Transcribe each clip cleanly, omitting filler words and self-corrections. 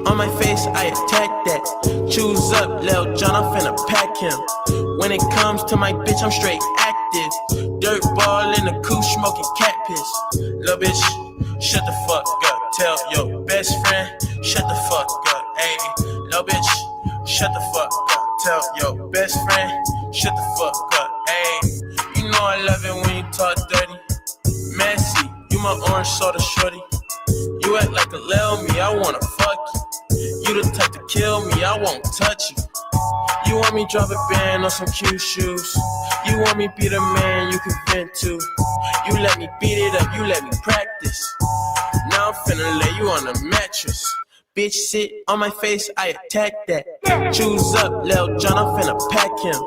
on my face, I attack that. Choose up, Lil John, I'm finna pack him. When it comes to my bitch, I'm straight active. Dirt ball in the coupe, smoking cat piss. Lil bitch, shut the fuck up. Tell your best friend, shut the fuck up. Ayy, lil bitch, shut the fuck up. Tell your best friend, shut the fuck up. Ayy, you know I love it when you talk dirty. Messy, you my orange soda shorty. You act like a lil me, I wanna fuck you. You the type to kill me, I won't touch you. You want me drop a band on some cute shoes. You want me be the man you can vent to. You let me beat it up, you let me practice. Now I'm finna lay you on a mattress. Bitch sit on my face, I attack that. Choose up, Lil John, I'm finna pack him.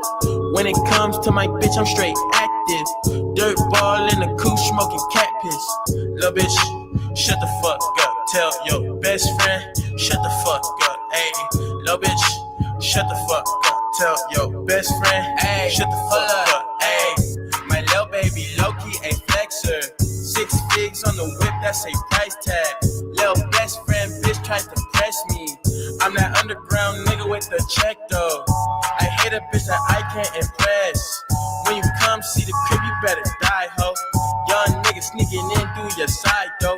When it comes to my bitch, I'm straight active. Dirt ball in the coupe, smoking cat piss. Lil bitch, shut the fuck up. Tell your best friend, shut the fuck up. Ayy, lil bitch, shut the fuck up. Tell your best friend, ayy, shut the fuck up. Ayy, my lil baby low-key a flexer. 6 figs on the whip, that's a price tag. Lil best friend bitch tries to press me. I'm that underground nigga with the check though. I hate a bitch that I can't impress. When you come see the crib, you better die, ho. Young nigga sneaking in through your side, though.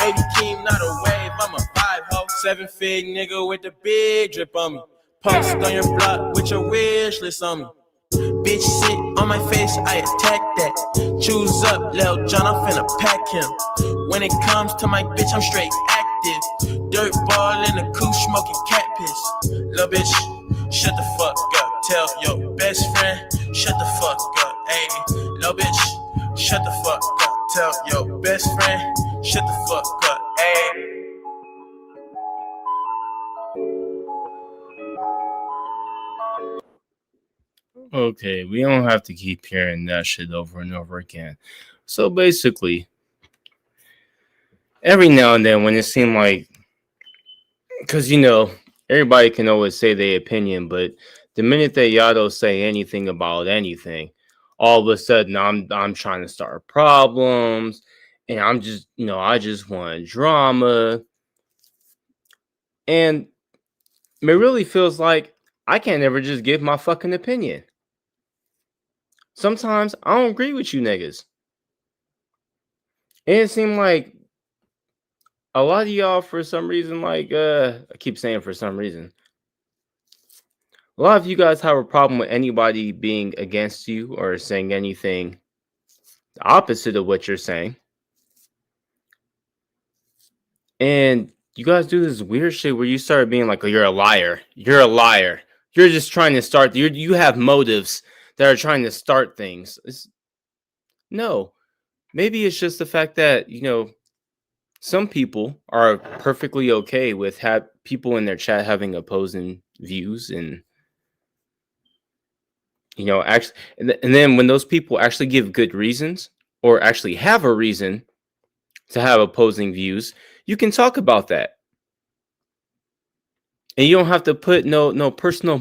Baby Keem, not a wave, I'm a vibe, ho. 7 fig nigga with the big drip on me. Post on your block with your wish list on me. Bitch sit on my face, I attack that. Choose up, Lil John, I'm finna pack him. When it comes to my bitch, I'm straight active. Dirt ball in the coupe, smoking cat piss. Lil bitch, shut the fuck up. Tell your best friend, shut the fuck up. Ayy, lil bitch, shut the fuck up. Tell your best friend, shut the fuck up. Ayy. Okay, we don't have to keep hearing that shit over and over again. So basically, every now and then when it seemed like, because everybody can always say their opinion, but the minute that y'all don't say anything about anything, all of a sudden I'm trying to start problems, and I'm just I just want drama, and it really feels like I can't ever just give my fucking opinion. Sometimes I don't agree with you niggas. And it seemed like a lot of y'all, for some reason, I keep saying for some reason, a lot of you guys have a problem with anybody being against you or saying anything opposite of what you're saying. And you guys do this weird shit where you start being like, oh, you're a liar. You're a liar. You're just trying to start. You have motives that are trying to start things. No. Maybe it's just the fact that, some people are perfectly okay with people in their chat having opposing views and, actually, and then when those people actually give good reasons or actually have a reason to have opposing views, you can talk about that. And you don't have to put no personal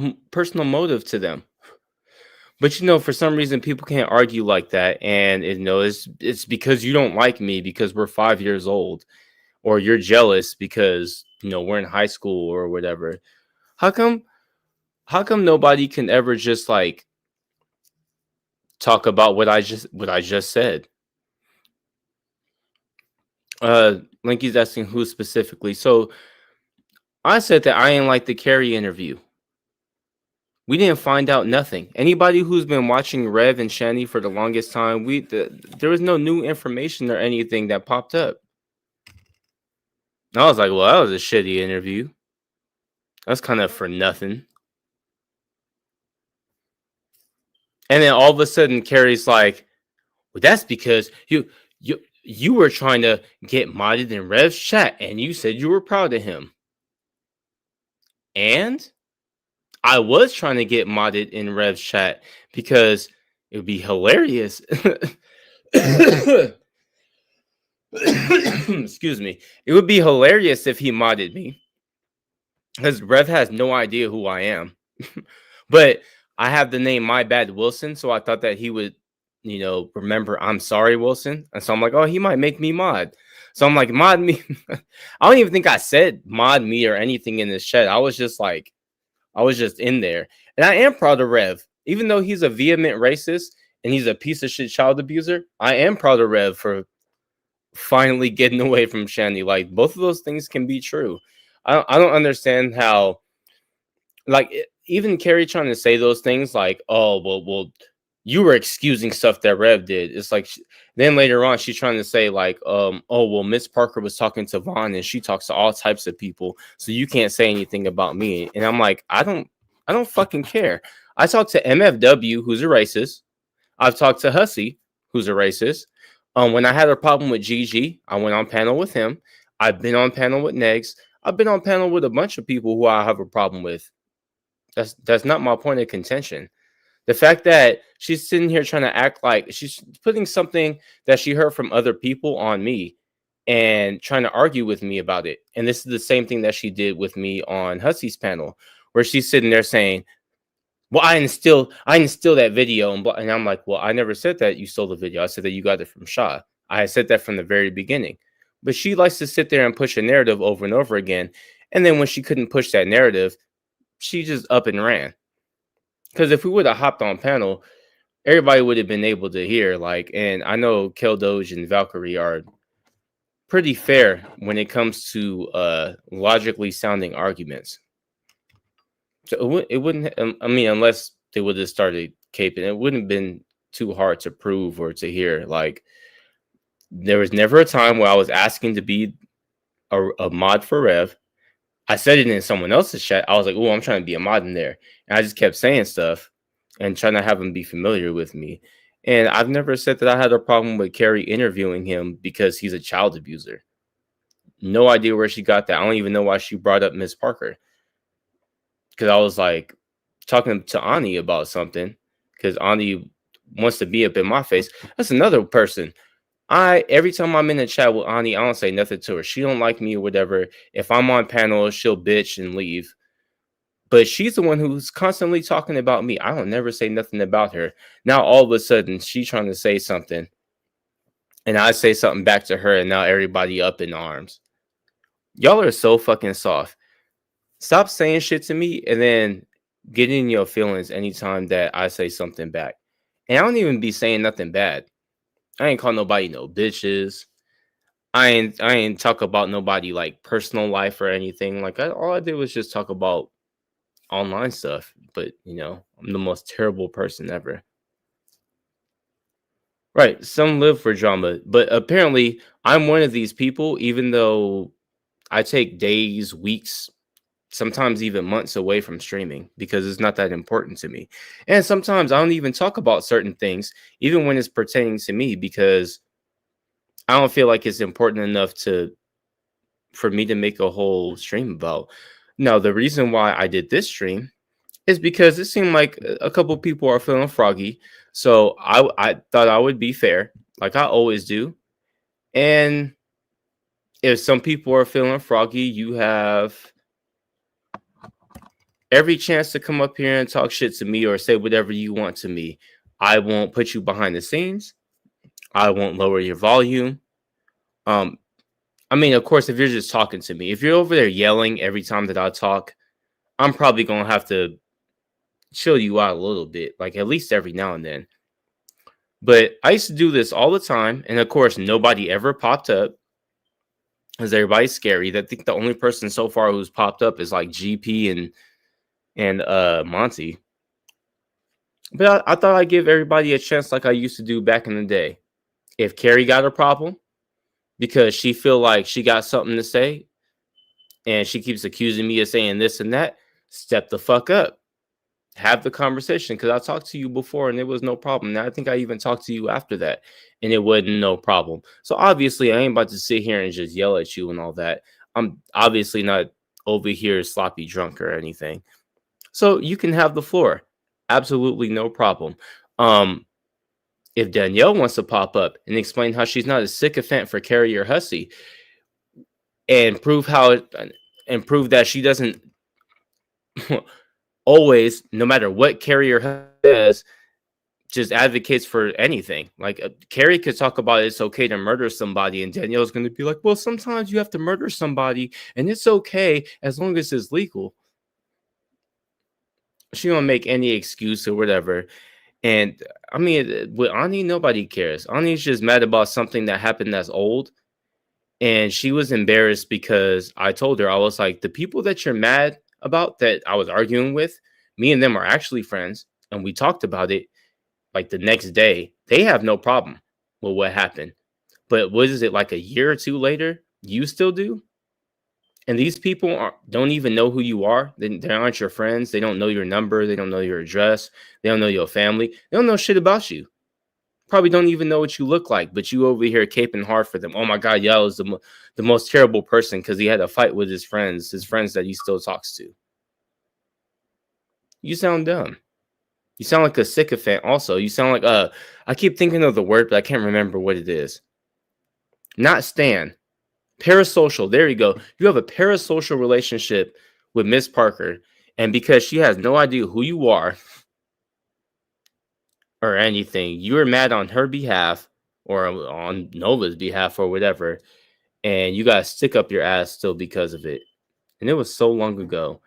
motive to them. But for some reason people can't argue like that, and it's because you don't like me because we're 5 years old, or you're jealous because we're in high school or whatever. How come nobody can ever just like talk about what I just said? Linky's asking who specifically. So I said that I didn't like the Carrie interview. We didn't find out nothing. Anybody who's been watching Rev and Shani for the longest time, there was no new information or anything that popped up. I was like, well, that was a shitty interview. That's kind of for nothing. And then all of a sudden, Carrie's like, well, that's because you were trying to get modded in Rev's chat, and you said you were proud of him. And I was trying to get modded in Rev's chat because it would be hilarious. Excuse me. It would be hilarious if he modded me, because Rev has no idea who I am. But I have the name My Bad Wilson, so I thought that he would, remember I'm sorry, Wilson. And so I'm like, oh, he might make me mod. So I'm like, mod me. I don't even think I said mod me or anything in this chat. I was just in there. And I am proud of Rev. Even though he's a vehement racist and he's a piece of shit child abuser, I am proud of Rev for finally getting away from Shanny. Like, both of those things can be true. I don't understand how, like, even Carrie trying to say those things, like, oh, well, you were excusing stuff that Rev did. It's like, then later on, she's trying to say, like, oh, well, Miss Parker was talking to Vaughn and she talks to all types of people, so you can't say anything about me. And I'm like, I don't fucking care. I talked to MFW, who's a racist. I've talked to Hussey, who's a racist. When I had a problem with GG, I went on panel with him. I've been on panel with Negs. I've been on panel with a bunch of people who I have a problem with. That's not my point of contention. The fact that she's sitting here trying to act like she's putting something that she heard from other people on me and trying to argue with me about it. And this is the same thing that she did with me on Hussey's panel, where she's sitting there saying, well, I didn't steal that video. And I'm like, well, I never said that you stole the video. I said that you got it from Shaw. I had said that from the very beginning. But she likes to sit there and push a narrative over and over again. And then when she couldn't push that narrative, she just up and ran. Because if we would have hopped on panel, everybody would have been able to hear. Like, and I know Kel Doge and Valkyrie are pretty fair when it comes to logically sounding arguments. So it wouldn't, I mean, unless they would have started caping, it wouldn't have been too hard to prove or to hear. Like, there was never a time where I was asking to be a mod for Rev. I said it in someone else's chat. I was like, oh, I'm trying to be a mod in there. And I just kept saying stuff and trying to have them be familiar with me. And I've never said that I had a problem with Carrie interviewing him because he's a child abuser. No idea where she got that. I don't even know why she brought up Miss Parker. Because I was like talking to Ani about something, because Ani wants to be up in my face. That's another person. Every time I'm in the chat with Ani, I don't say nothing to her. She don't like me or whatever. If I'm on panel, she'll bitch and leave. But she's the one who's constantly talking about me. I don't never say nothing about her. Now all of a sudden she's trying to say something, and I say something back to her, and now everybody up in arms. Y'all are so fucking soft. Stop saying shit to me and then getting in your feelings anytime that I say something back. And I don't even be saying nothing bad. I ain't call nobody no bitches. I ain't talk about nobody like personal life or anything. Like, all I did was just talk about online stuff. But, you know, I'm the most terrible person ever. Right. Some live for drama. But apparently I'm one of these people, even though I take days, weeks, sometimes even months away from streaming because it's not that important to me. And sometimes I don't even talk about certain things, even when it's pertaining to me, because I don't feel like it's important enough for me to make a whole stream about. Now, the reason why I did this stream is because it seemed like a couple people are feeling froggy. So I thought I would be fair, like I always do. And if some people are feeling froggy, you have every chance to come up here and talk shit to me or say whatever you want to me. I won't put you behind the scenes. I won't lower your volume. I mean, of course, if you're just talking to me, if you're over there yelling every time that I talk, I'm probably going to have to chill you out a little bit, like at least every now and then. But I used to do this all the time. And of course, nobody ever popped up because everybody's scary. I think the only person so far who's popped up is like GP and Monty. But I thought I'd give everybody a chance like I used to do back in the day. If Carrie got a problem because she feel like she got something to say and she keeps accusing me of saying this and that, step the fuck up. Have the conversation, because I talked to you before and it was no problem. Now I think I even talked to you after that and it wasn't no problem. So obviously I ain't about to sit here and just yell at you and all that. I'm obviously not over here sloppy drunk or anything. So you can have the floor. Absolutely no problem. If Danielle wants to pop up and explain how she's not a sycophant for Carrie or Hussey and prove that she doesn't always, no matter what Carrie or Hussey says, just advocates for anything. Like Carrie could talk about it's okay to murder somebody, and Danielle's going to be like, well, sometimes you have to murder somebody, and it's okay as long as it's legal. She don't make any excuse or whatever. And I mean, with Ani, nobody cares. Ani's just mad about something that happened that's old. And she was embarrassed because I told her, I was like, the people that you're mad about that I was arguing with, me and them are actually friends. And we talked about it like the next day. They have no problem with what happened. But what is it, like a year or two later? You still do? And these people don't even know who you are. They aren't your friends. They don't know your number. They don't know your address. They don't know your family. They don't know shit about you. Probably don't even know what you look like, but you over here caping hard for them. Oh my God, Yao is the most terrible person because he had a fight with his friends that he still talks to. You sound dumb. You sound like a sycophant also. You sound like, I keep thinking of the word, but I can't remember what it is. Not Stan. Parasocial. There you go. You have a parasocial relationship with Miss Parker, and because she has no idea who you are or anything, you were mad on her behalf or on Nova's behalf or whatever, and you got to stick up your ass still because of it. And it was so long ago,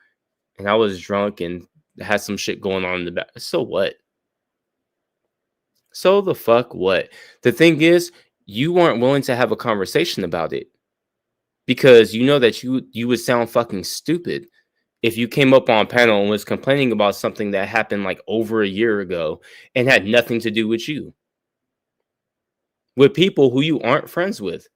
and I was drunk and had some shit going on in the back. So what? So the fuck what? The thing is, you weren't willing to have a conversation about it because you know that you would sound fucking stupid if you came up on panel and was complaining about something that happened like over a year ago and had nothing to do with you, with people who you aren't friends with,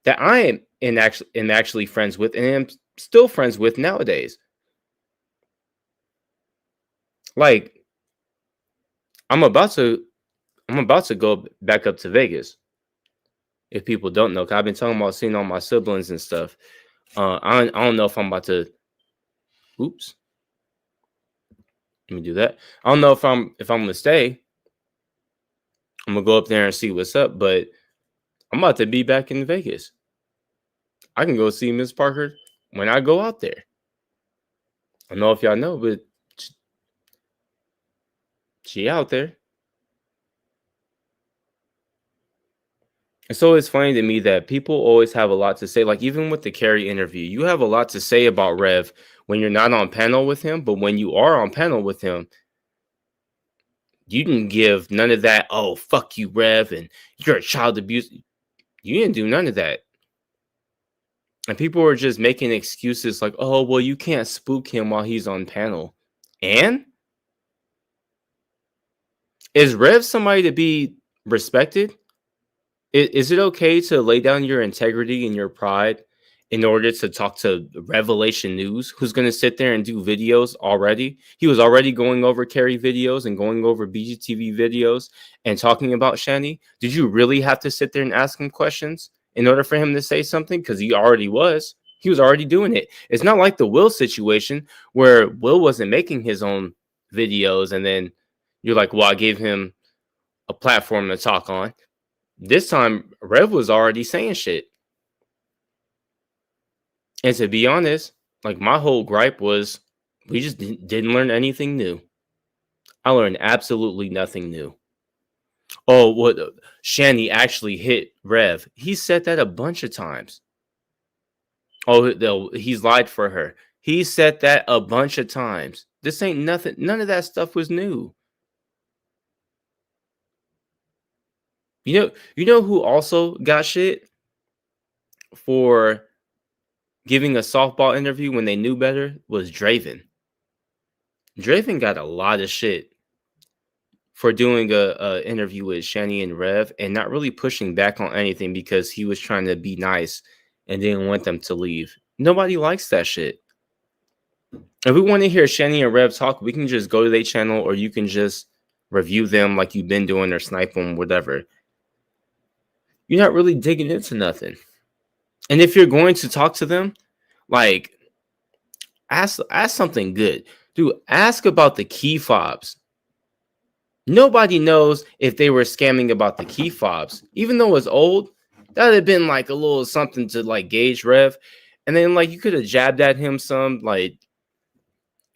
that I am actually friends with and am still friends with nowadays. Like, I'm about to go back up to Vegas. If people don't know, because I've been talking about seeing all my siblings and stuff. I don't know if I'm about to. Oops. Let me do that. I don't know if I'm gonna stay. I'm gonna go up there and see what's up, but I'm about to be back in Vegas. I can go see Miss Parker when I go out there. I don't know if y'all know, but she out there. And so it's funny to me that people always have a lot to say. Like, even with the Carrie interview, you have a lot to say about Rev when you're not on panel with him. But when you are on panel with him, you didn't give none of that. Oh, fuck you, Rev, and you're a child abuse. You didn't do none of that. And people were just making excuses like, oh, well, you can't spook him while he's on panel. And is Rev somebody to be respected? Is it okay to lay down your integrity and your pride in order to talk to Revelation News, who's going to sit there and do videos already? He was already going over Carrie videos and going over BGTV videos and talking about Shani. Did you really have to sit there and ask him questions in order for him to say something? Because he already was. He was already doing it. It's not like the Will situation where Will wasn't making his own videos and then you're like, well, I gave him a platform to talk on. This time, Rev was already saying shit. And to be honest, like, my whole gripe was we just didn't learn anything new. I learned absolutely nothing new. Oh, what? Shani actually hit Rev. He said that a bunch of times. Oh, he's lied for her. He said that a bunch of times. This ain't nothing. None of that stuff was new. You know who also got shit for giving a softball interview when they knew better was Draven. Draven got a lot of shit for doing a interview with Shani and Rev and not really pushing back on anything because he was trying to be nice and didn't want them to leave. Nobody likes that shit. If we want to hear Shani and Rev talk, we can just go to their channel or you can just review them like you've been doing or snipe them, whatever. You're not really digging into nothing. And if you're going to talk to them, like, ask something good. Dude, ask about the key fobs. Nobody knows if they were scamming about the key fobs. Even though it's old, that would have been like a little something to like gauge Rev. And then like you could have jabbed at him some, like,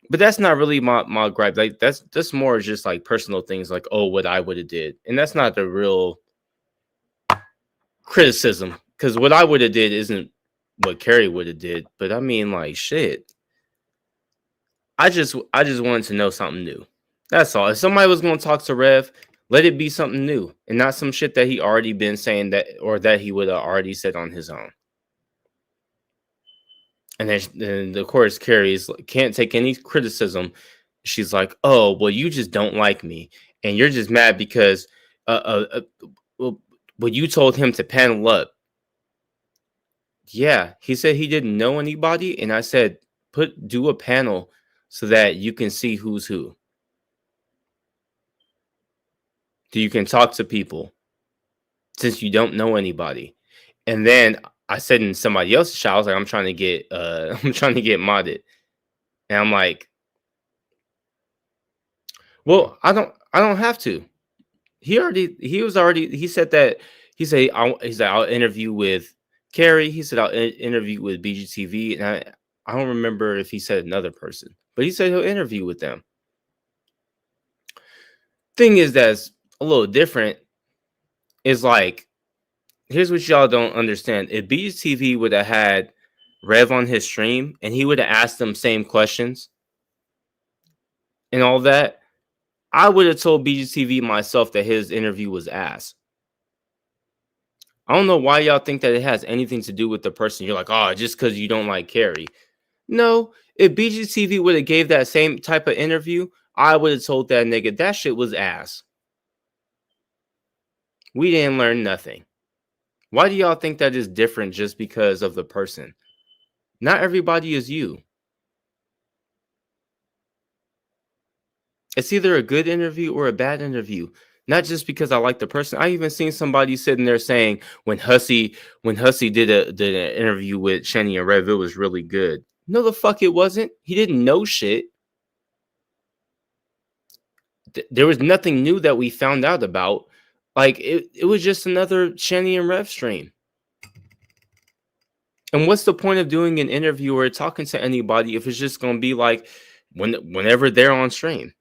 But that's not really my gripe. Like that's more just like personal things, like, oh, what I would have did, and that's not the real criticism, because what I would have did isn't what Carrie would have did. But I mean, like, shit. I just wanted to know something new. That's all. If somebody was going to talk to Rev, let it be something new and not some shit that he already been saying that, or that he would have already said on his own. And then of course Carrie's can't take any criticism. She's like, "Oh, well, you just don't like me, and you're just mad because well, you told him to panel up." Yeah, he said he didn't know anybody, and I said, do a panel so that you can see who's who. So you can talk to people since you don't know anybody. And then I said in somebody else's chat, I was like, I'm trying to get I'm trying to get modded. And I'm like, well, I don't have to. He said that he said I'll interview with Carrie. He said I'll interview with BGTV, and I don't remember if he said another person, but he said he'll interview with them. Thing is that's a little different is like, here's what y'all don't understand. If BGTV would have had Rev on his stream and he would have asked them same questions and all that, I would have told BGTV myself that his interview was ass. I don't know why y'all think that it has anything to do with the person. You're like, oh, just because you don't like Carrie. No, if BGTV would have gave that same type of interview, I would have told that nigga that shit was ass. We didn't learn nothing. Why do y'all think that is different just because of the person? Not everybody is you. It's either a good interview or a bad interview. Not just because I like the person. I even seen somebody sitting there saying when Hussey did an interview with Shenny and Rev, it was really good. No, the fuck it wasn't. He didn't know shit. There was nothing new that we found out about. Like it was just another Shenny and Rev stream. And what's the point of doing an interview or talking to anybody if it's just gonna be like whenever they're on stream?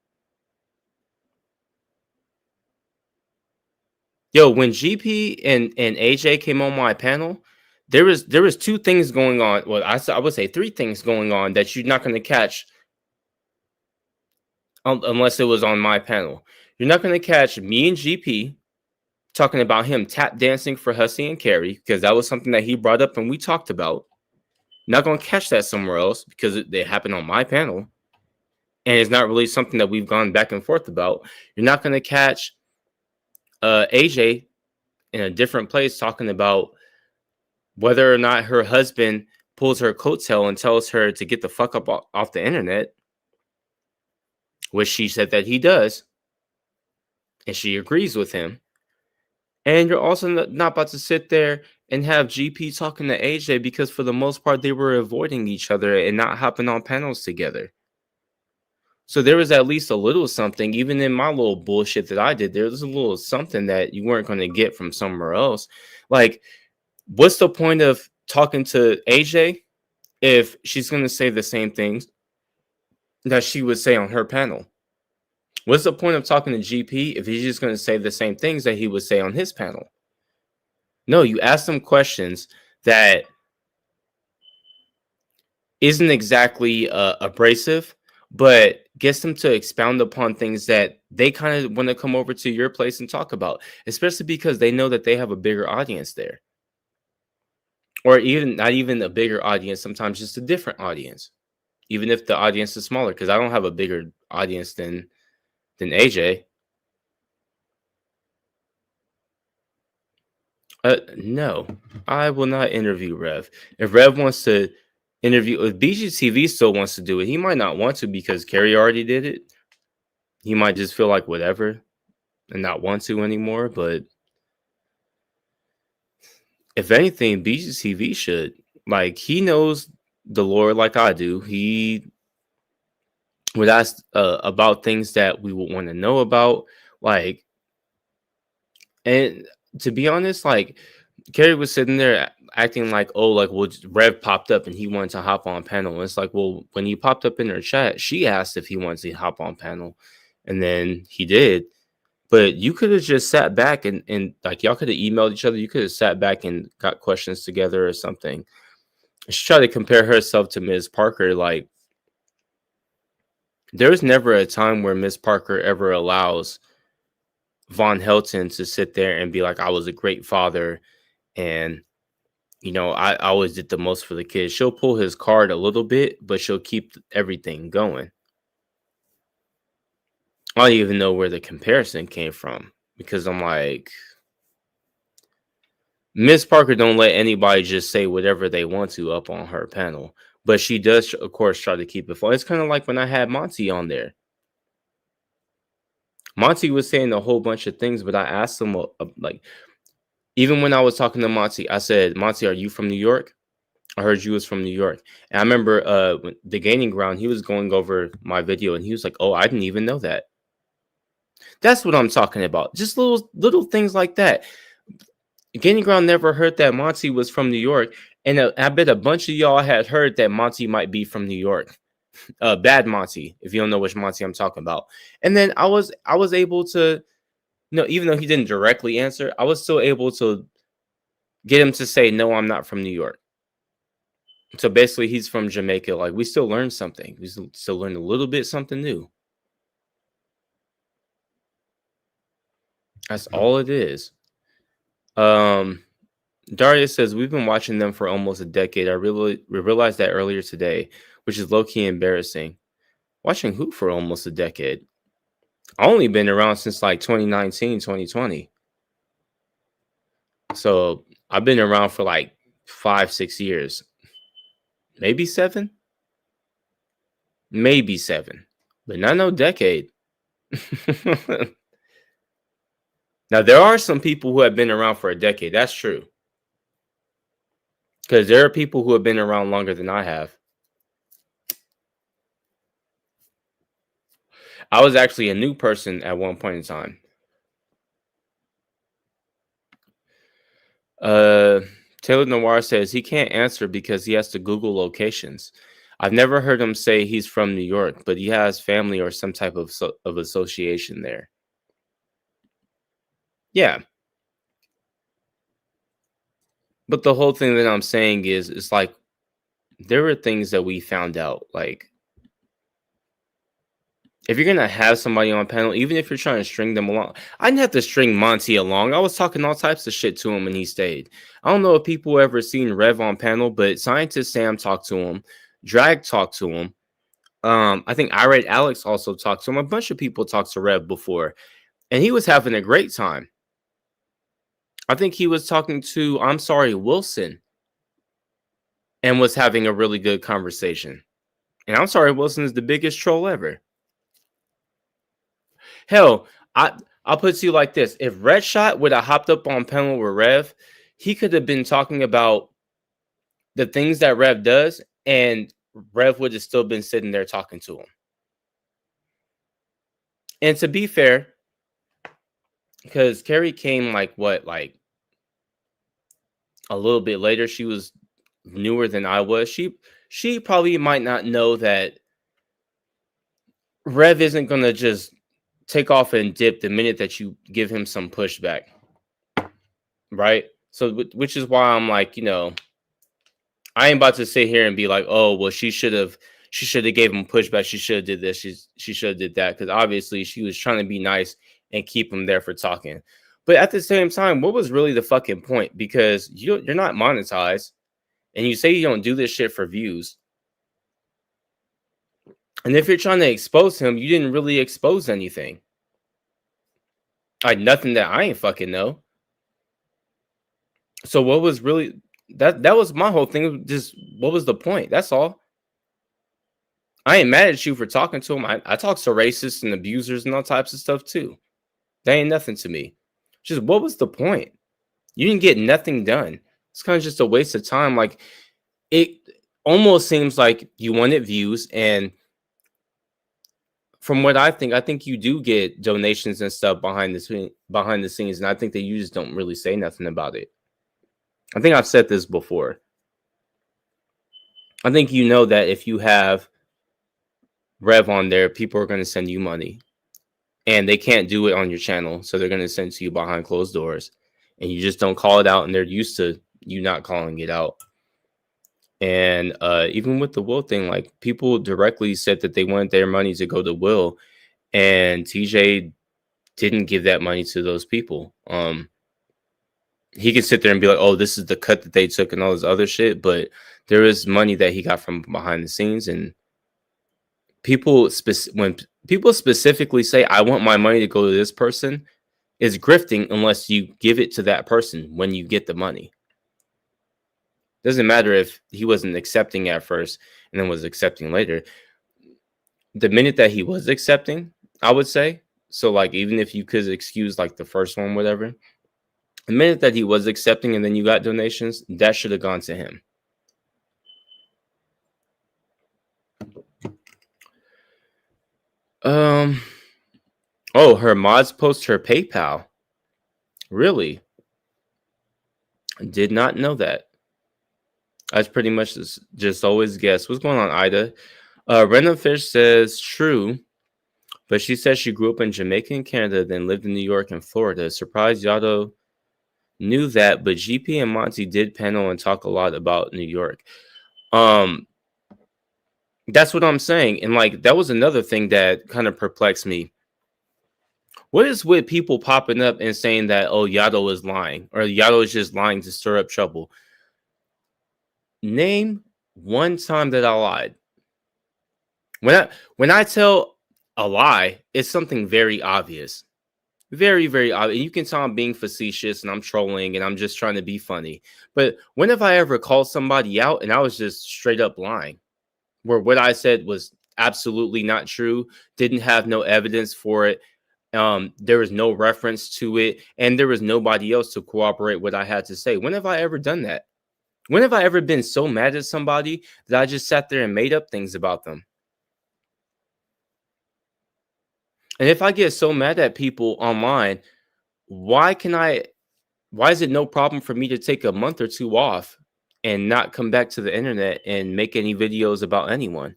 Yo, when GP and AJ came on my panel, there was two things going on. Well, I would say three things going on that you're not going to catch unless it was on my panel. You're not going to catch me and GP talking about him tap dancing for Hussey and Carrie, because that was something that he brought up and we talked about. Not going to catch that somewhere else because it happened on my panel. And it's not really something that we've gone back and forth about. You're not going to catch AJ in a different place talking about whether or not her husband pulls her coattail and tells her to get the fuck up off the internet, which she said that he does, and she agrees with him. And you're also not about to sit there and have GP talking to AJ because for the most part they were avoiding each other and not hopping on panels together. So there was at least a little something, even in my little bullshit that I did, there was a little something that you weren't going to get from somewhere else. Like, what's the point of talking to AJ if she's going to say the same things that she would say on her panel? What's the point of talking to GP if he's just going to say the same things that he would say on his panel? No, you ask them questions that isn't exactly abrasive, but gets them to expound upon things that they kind of want to come over to your place and talk about, especially because they know that they have a bigger audience there. Or even not even a bigger audience, sometimes just a different audience, even if the audience is smaller, because I don't have a bigger audience than AJ. No, I will not interview Rev. If Rev wants to interview, if BGTV still wants to do it, he might not want to because Carrie already did it. He might just feel like whatever and not want to anymore. But if anything, BGTV should. Like, he knows the lore like I do. He would ask about things that we would want to know about. Like, and to be honest, like, Carrie was sitting there acting like, oh, like, well, Rev popped up and he wanted to hop on panel. And it's like, well, when he popped up in her chat, she asked if he wanted to hop on panel, and then he did. But you could have just sat back and like y'all could have emailed each other. You could have sat back and got questions together or something. She tried to compare herself to Ms. Parker. Like, there's never a time where Ms. Parker ever allows Von Helton to sit there and be like, I was a great father, and I always did the most for the kids. She'll pull his card a little bit, but she'll keep everything going. I don't even know where the comparison came from, because I'm like, Miss Parker don't let anybody just say whatever they want to up on her panel, but she does, of course, try to keep it fun. It's kind of like when I had Monty on there. Monty was saying a whole bunch of things, but I asked him, like, even when I was talking to Monty, I said, Monty, are you from New York? I heard you was from New York. And I remember the Gaining Ground, he was going over my video and he was like, oh, I didn't even know that. That's what I'm talking about. Just little things like that. Gaining Ground never heard that Monty was from New York. And I bet a bunch of y'all had heard that Monty might be from New York. Bad Monty, if you don't know which Monty I'm talking about. And then I was able to, even though he didn't directly answer, I was still able to get him to say, no, I'm not from New York. So basically, he's from Jamaica. Like, we still learned something. We still learned a little bit something new. That's all it is. Daria says, we've been watching them for almost a decade. We realized that earlier today, which is low-key embarrassing. Watching who for almost a decade? I've only been around since like 2019, 2020. So I've been around for like 5-6 years. Maybe 7? Maybe 7. But not no decade. Now, there are some people who have been around for a decade. That's true. Because there are people who have been around longer than I have. I was actually a new person at one point in time. Taylor Noir says he can't answer because he has to Google locations. I've never heard him say he's from New York, but he has family or some type of association there. Yeah. But the whole thing that I'm saying is, it's like, there were things that we found out. Like, if you're going to have somebody on panel, even if you're trying to string them along, I didn't have to string Monty along. I was talking all types of shit to him and he stayed. I don't know if people ever seen Rev on panel, but Scientist Sam talked to him. Drag talked to him. I think Irate Alex also talked to him. A bunch of people talked to Rev before, and he was having a great time. I think he was talking to, I'm sorry, Wilson, and was having a really good conversation. And I'm sorry, Wilson is the biggest troll ever. Hell, I'll put it to you like this. If Red Shot would have hopped up on panel with Rev, he could have been talking about the things that Rev does, and Rev would have still been sitting there talking to him. And to be fair, because Carrie came like a little bit later. She was newer than I was. She probably might not know that Rev isn't going to just take off and dip the minute that you give him some pushback. Right? So, which is why I'm like, I ain't about to sit here and be like, oh, well, she should have gave him pushback. She should have did this. She should have did that. Because obviously she was trying to be nice and keep him there for talking. But at the same time, what was really the fucking point? Because you're not monetized, and you say you don't do this shit for views. And if you're trying to expose him, you didn't really expose anything. Like, nothing that I ain't fucking know. So what was really that was my whole thing. Just what was the point? That's all. I ain't mad at you for talking to him. I talk to racists and abusers and all types of stuff too. That ain't nothing to me. Just what was the point? You didn't get nothing done. It's kind of just a waste of time. Like, it almost seems like you wanted views, and from what I think you do get donations and stuff behind the scenes, and I think that you just don't really say nothing about it. I think I've said this before. I think you know that if you have Rev on there, people are going to send you money. And they can't do it on your channel, so they're going to send to you behind closed doors. And you just don't call it out, and they're used to you not calling it out. And even with the Will thing, like people directly said that they wanted their money to go to Will, and TJ didn't give that money to those people. He could sit there and be like, "Oh, this is the cut that they took," and all this other shit. But there is money that he got from behind the scenes, and when people specifically say, "I want my money to go to this person," is grifting unless you give it to that person when you get the money. Doesn't matter if he wasn't accepting at first and then was accepting later. The minute that he was accepting, I would say, so like even if you could excuse like the first one, whatever, the minute that he was accepting and then you got donations, that should have gone to him. Oh, her mods post her PayPal. Really? Did not know that. That's pretty much just always guess. What's going on, Ida? Random Fish says true, but she says she grew up in Jamaica and Canada, then lived in New York and Florida. Surprised Yado knew that, but GP and Monty did panel and talk a lot about New York. That's what I'm saying. And like that was another thing that kind of perplexed me. What is with people popping up and saying that, oh, Yado is lying, or Yado is just lying to stir up trouble? Name one time that I lied. When I tell a lie, it's something very obvious. Very, very obvious. You can tell I'm being facetious and I'm trolling and I'm just trying to be funny. But when have I ever called somebody out and I was just straight up lying? Where what I said was absolutely not true, didn't have no evidence for it. There was no reference to it, and there was nobody else to corroborate what I had to say. When have I ever done that? When have I ever been so mad at somebody that I just sat there and made up things about them? And if I get so mad at people online, why is it no problem for me to take a month or two off and not come back to the internet and make any videos about anyone?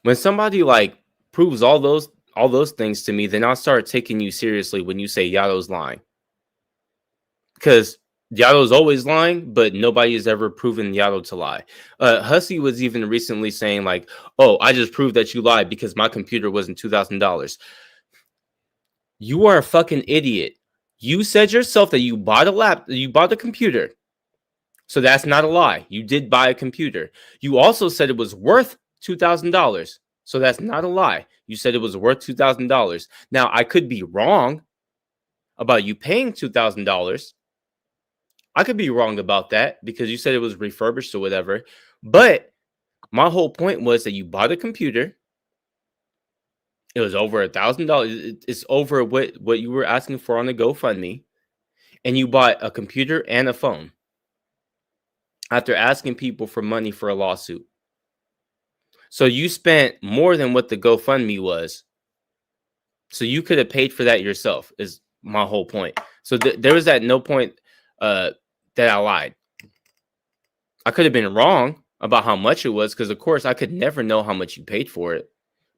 When somebody like proves all those things to me, then I'll start taking you seriously when you say Yado's lying. Because Yado's always lying, but nobody has ever proven Yado to lie. Hussey was even recently saying like, "Oh, I just proved that you lied because my computer wasn't $2,000." You are a fucking idiot. You said yourself that you bought a computer. So that's not a lie. You did buy a computer. You also said it was worth $2,000. So that's not a lie. You said it was worth $2,000. Now, I could be wrong about you paying $2,000. I could be wrong about that because you said it was refurbished or whatever. But my whole point was that you bought a computer. It was over $1,000. It's over what you were asking for on the GoFundMe. And you bought a computer and a phone after asking people for money for a lawsuit. So you spent more than what the GoFundMe was. So you could have paid for that yourself, is my whole point. So there was at no point that I lied. I could have been wrong about how much it was because, of course, I could never know how much you paid for it.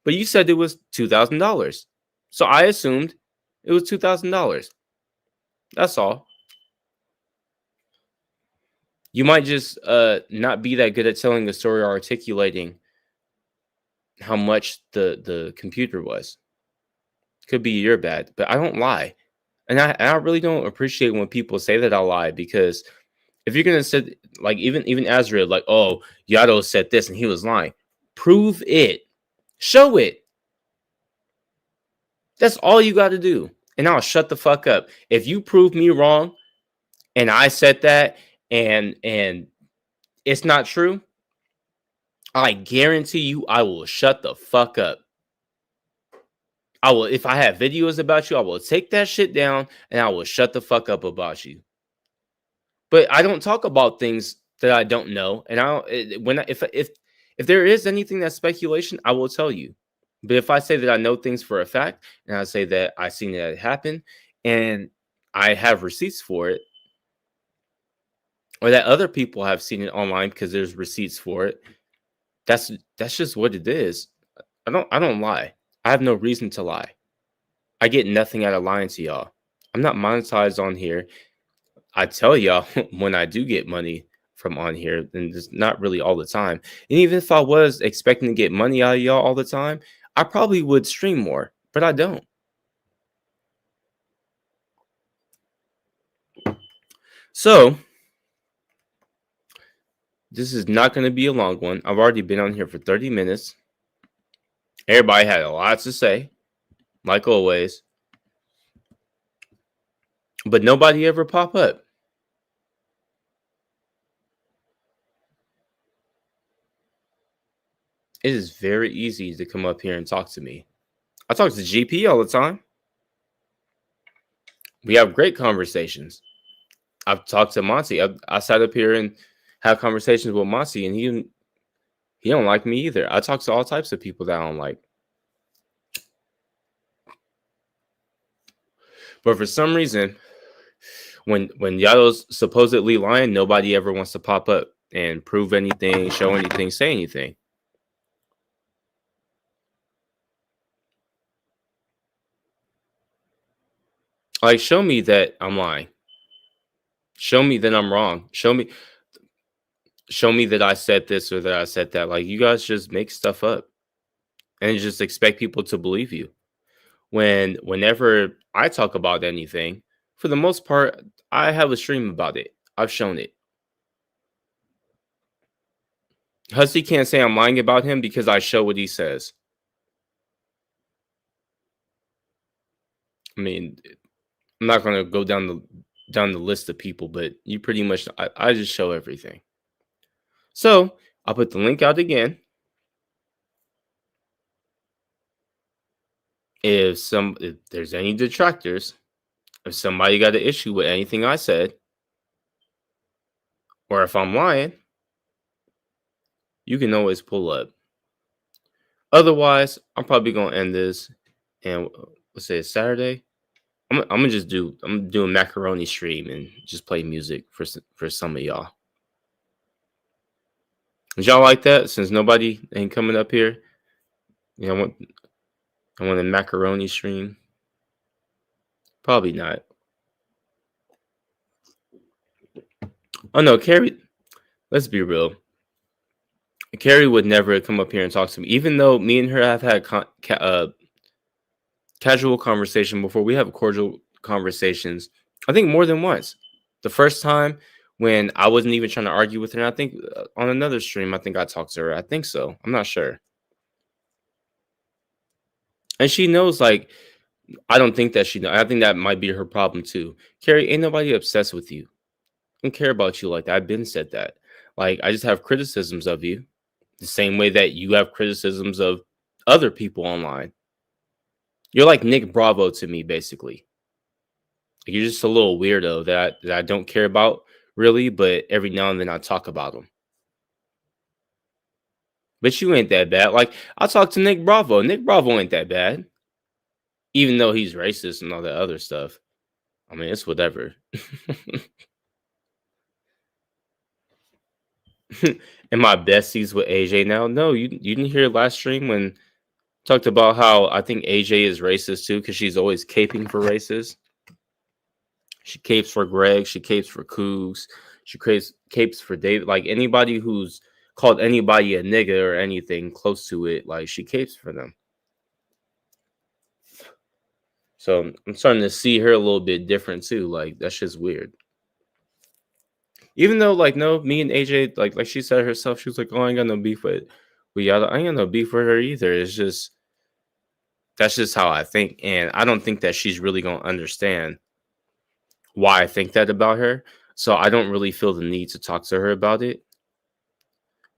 But you said it was $2,000. So I assumed it was $2,000. That's all. You might just not be that good at telling the story or articulating how much the computer was. Could be your bad, but I don't lie. And I really don't appreciate when people say that I lie, because if you're gonna say, like, even Azrael, like, oh, Yado said this and he was lying, prove it, show it. That's all you got to do, and I'll shut the fuck up. If you prove me wrong, and I said that, and it's not true, I guarantee you, I will shut the fuck up. I will, if I have videos about you, I will take that shit down and I will shut the fuck up about you. But I don't talk about things that I don't know. And if there is anything that's speculation, I will tell you. But if I say that I know things for a fact, and I say that I seen that happen, and I have receipts for it, or that other people have seen it online because there's receipts for it, that's just what it is. I don't lie. I have no reason to lie. I get nothing out of lying to y'all. I'm not monetized on here. I tell y'all when I do get money from on here, and it's not really all the time. And even if I was expecting to get money out of y'all all the time, I probably would stream more, but I don't. So this is not going to be a long one. I've already been on here for 30 minutes. Everybody had a lot to say, like always. But nobody ever pop up. It is very easy to come up here and talk to me. I talk to GP all the time. We have great conversations. I've talked to Monty. I sat up here and have conversations with Monty, and he don't like me either. I talk to all types of people that I don't like. But for some reason, when Yato's supposedly lying, nobody ever wants to pop up and prove anything, show anything, say anything. Like, show me that I'm lying. Show me that I'm wrong. Show me that I said this or that I said that. Like, you guys just make stuff up and just expect people to believe you. Whenever I talk about anything, for the most part, I have a stream about it. I've shown it. Husky can't say I'm lying about him because I show what he says. I mean, I'm not gonna go down the list of people, but you pretty much I just show everything. So I'll put the link out again. If there's any detractors, if somebody got an issue with anything I said, or if I'm lying, you can always pull up. Otherwise, I'm probably gonna end this, and let's say it's Saturday. I'm doing macaroni stream and just play music for some of y'all. Would y'all like that? Since nobody ain't coming up here, I want a macaroni stream. Probably not. Oh no, Carrie. Let's be real. Carrie would never come up here and talk to me, even though me and her have had casual conversation before. We have cordial conversations. I think more than once. The first time when I wasn't even trying to argue with her, and I think on another stream, I think I talked to her. I think so. I'm not sure. And she knows, like, I don't think that she knows. I think that might be her problem too. Carrie, ain't nobody obsessed with you. I don't care about you like that. I've been said that. Like, I just have criticisms of you the same way that you have criticisms of other people online. You're like Nick Bravo to me, basically. You're just a little weirdo that I don't care about really, but every now and then I talk about him. But you ain't that bad. Like, I talk to Nick Bravo. Nick Bravo ain't that bad. Even though he's racist and all that other stuff. I mean, it's whatever. Am I besties with AJ now? No, you didn't hear last stream when talked about how I think AJ is racist too, because she's always caping for racists. She capes for Greg. She capes for Cougs. She capes for David. Like, anybody who's called anybody a nigga or anything close to it, like, she capes for them. So I'm starting to see her a little bit different too. Like, that's just weird. Even though, like, no, me and AJ, like she said herself, she was like, "Oh, I ain't got no beef with Yada. I ain't got no beef with her either." It's just that's just how I think, and I don't think that she's really gonna understand why I think that about her. So I don't really feel the need to talk to her about it.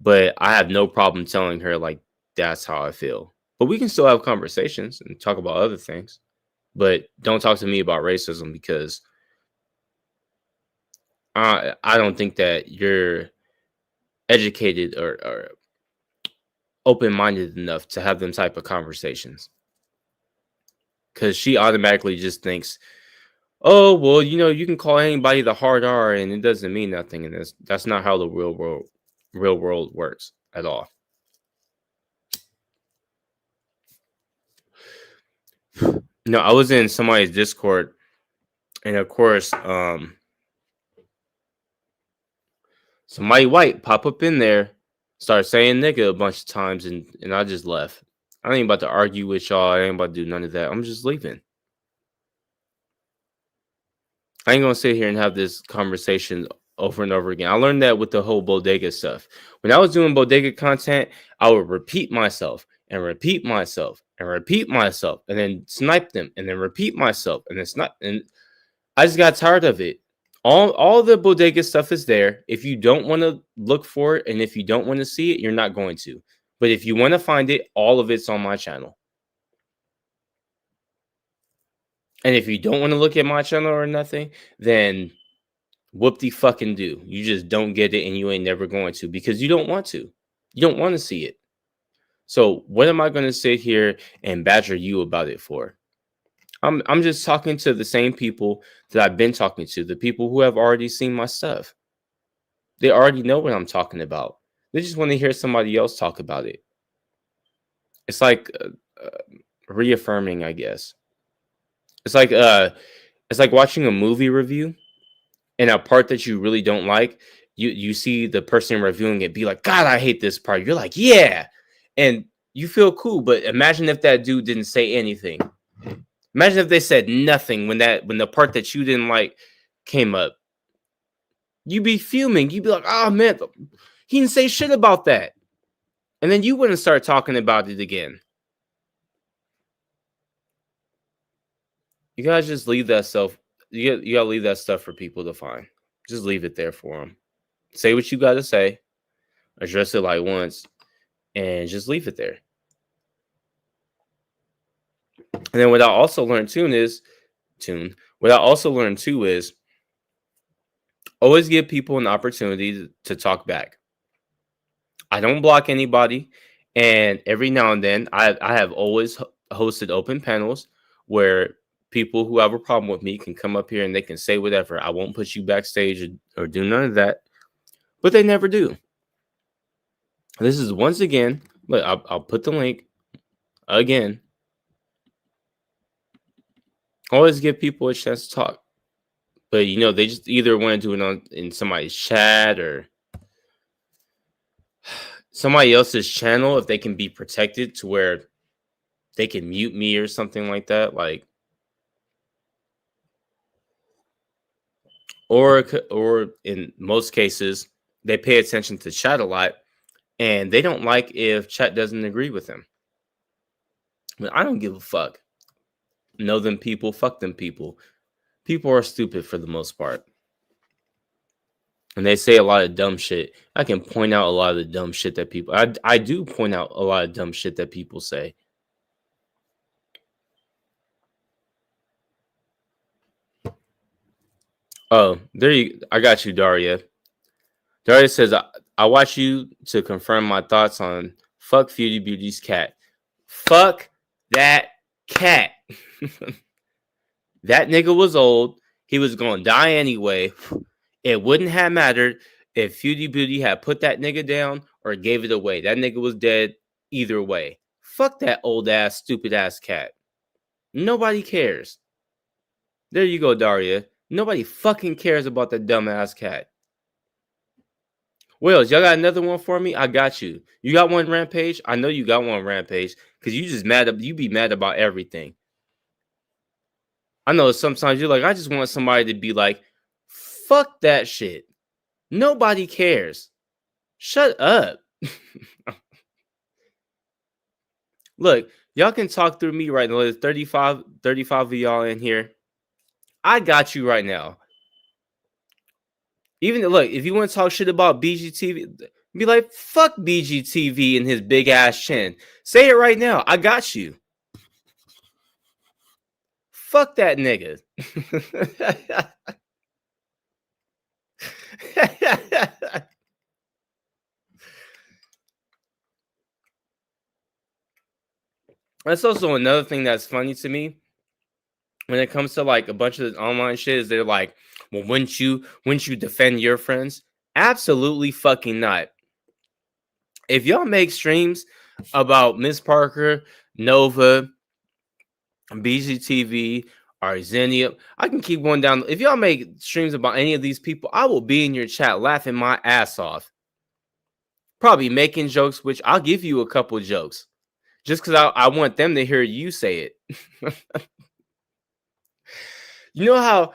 But I have no problem telling her, like, that's how I feel. But we can still have conversations and talk about other things. But don't talk to me about racism, because I don't think that you're educated or open-minded enough to have them type of conversations. Because she automatically just thinks, oh, well, you can call anybody the hard R and it doesn't mean nothing. And that's not how the real world works at all. No, I was in somebody's Discord, and of course, somebody white pop up in there, start saying nigga a bunch of times, and I just left. I ain't about to argue with y'all. I ain't about to do none of that. I'm just leaving. I ain't gonna sit here and have this conversation over and over again. I learned that with the whole bodega stuff. When I was doing bodega content, I would repeat myself and repeat myself and repeat myself and then snipe them and then repeat myself and then snipe. And I just got tired of it. All the bodega stuff is there. If you don't want to look for it and if you don't want to see it, you're not going to. But if you want to find it, all of it's on my channel. And if you don't want to look at my channel or nothing, then whoop-de-fucking do. You just don't get it and you ain't never going to because you don't want to. You don't want to see it. So what am I going to sit here and badger you about it for? I'm just talking to the same people that I've been talking to, the people who have already seen my stuff. They already know what I'm talking about. They just want to hear somebody else talk about it. It's like reaffirming, I guess. It's like watching a movie review and a part that you really don't like. You see the person reviewing it be like, God, I hate this part. You're like, yeah. And you feel cool. But imagine if that dude didn't say anything. Imagine if they said nothing when the part that you didn't like came up. You'd be fuming. You'd be like, oh, man, he didn't say shit about that. And then you wouldn't start talking about it again. You guys just leave that stuff. You gotta leave that stuff for people to find. Just leave it there for them. Say what you gotta say. Address it like once. And just leave it there. And then what I also learned too is always give people an opportunity to talk back. I don't block anybody. And every now and then I have always hosted open panels where people who have a problem with me can come up here and they can say whatever. I won't put you backstage or do none of that. But they never do. This is once again, look, I'll put the link again. Always give people a chance to talk. But, they just either want to do it in somebody's chat or somebody else's channel if they can be protected to where they can mute me or something like that. Like, or in most cases, they pay attention to chat a lot and they don't like if chat doesn't agree with them. But I don't give a fuck. Know them people, fuck them people. People are stupid for the most part. And they say a lot of dumb shit. I can point out a lot of the dumb shit that people... I do point out a lot of dumb shit that people say. Oh, I got you, Daria. Daria says, I watch you to confirm my thoughts on fuck Feudy Beauty's cat. Fuck that cat. That nigga was old. He was going to die anyway. It wouldn't have mattered if Feudy Beauty had put that nigga down or gave it away. That nigga was dead either way. Fuck that old ass, stupid ass cat. Nobody cares. There you go, Daria. Nobody fucking cares about that dumb ass cat. Wells, y'all got another one for me? I got you. You got one, Rampage? I know you got one, Rampage, because you be mad about everything. I know sometimes you're like, I just want somebody to be like, fuck that shit. Nobody cares. Shut up. Look, y'all can talk through me right now. There's 35 of y'all in here. I got you right now. Even look, if you want to talk shit about BGTV, be like, fuck BGTV and his big ass chin. Say it right now. I got you. Fuck that nigga. That's also another thing that's funny to me when it comes to like a bunch of this online shit. Is they're like, well, wouldn't you defend your friends? Absolutely fucking not. If y'all make streams about Miss Parker, Nova, BGTV, Arzenia, I can keep going down. If y'all make streams about any of these people, I will be in your chat laughing my ass off. Probably making jokes, which I'll give you a couple jokes. Just because I want them to hear you say it. you know how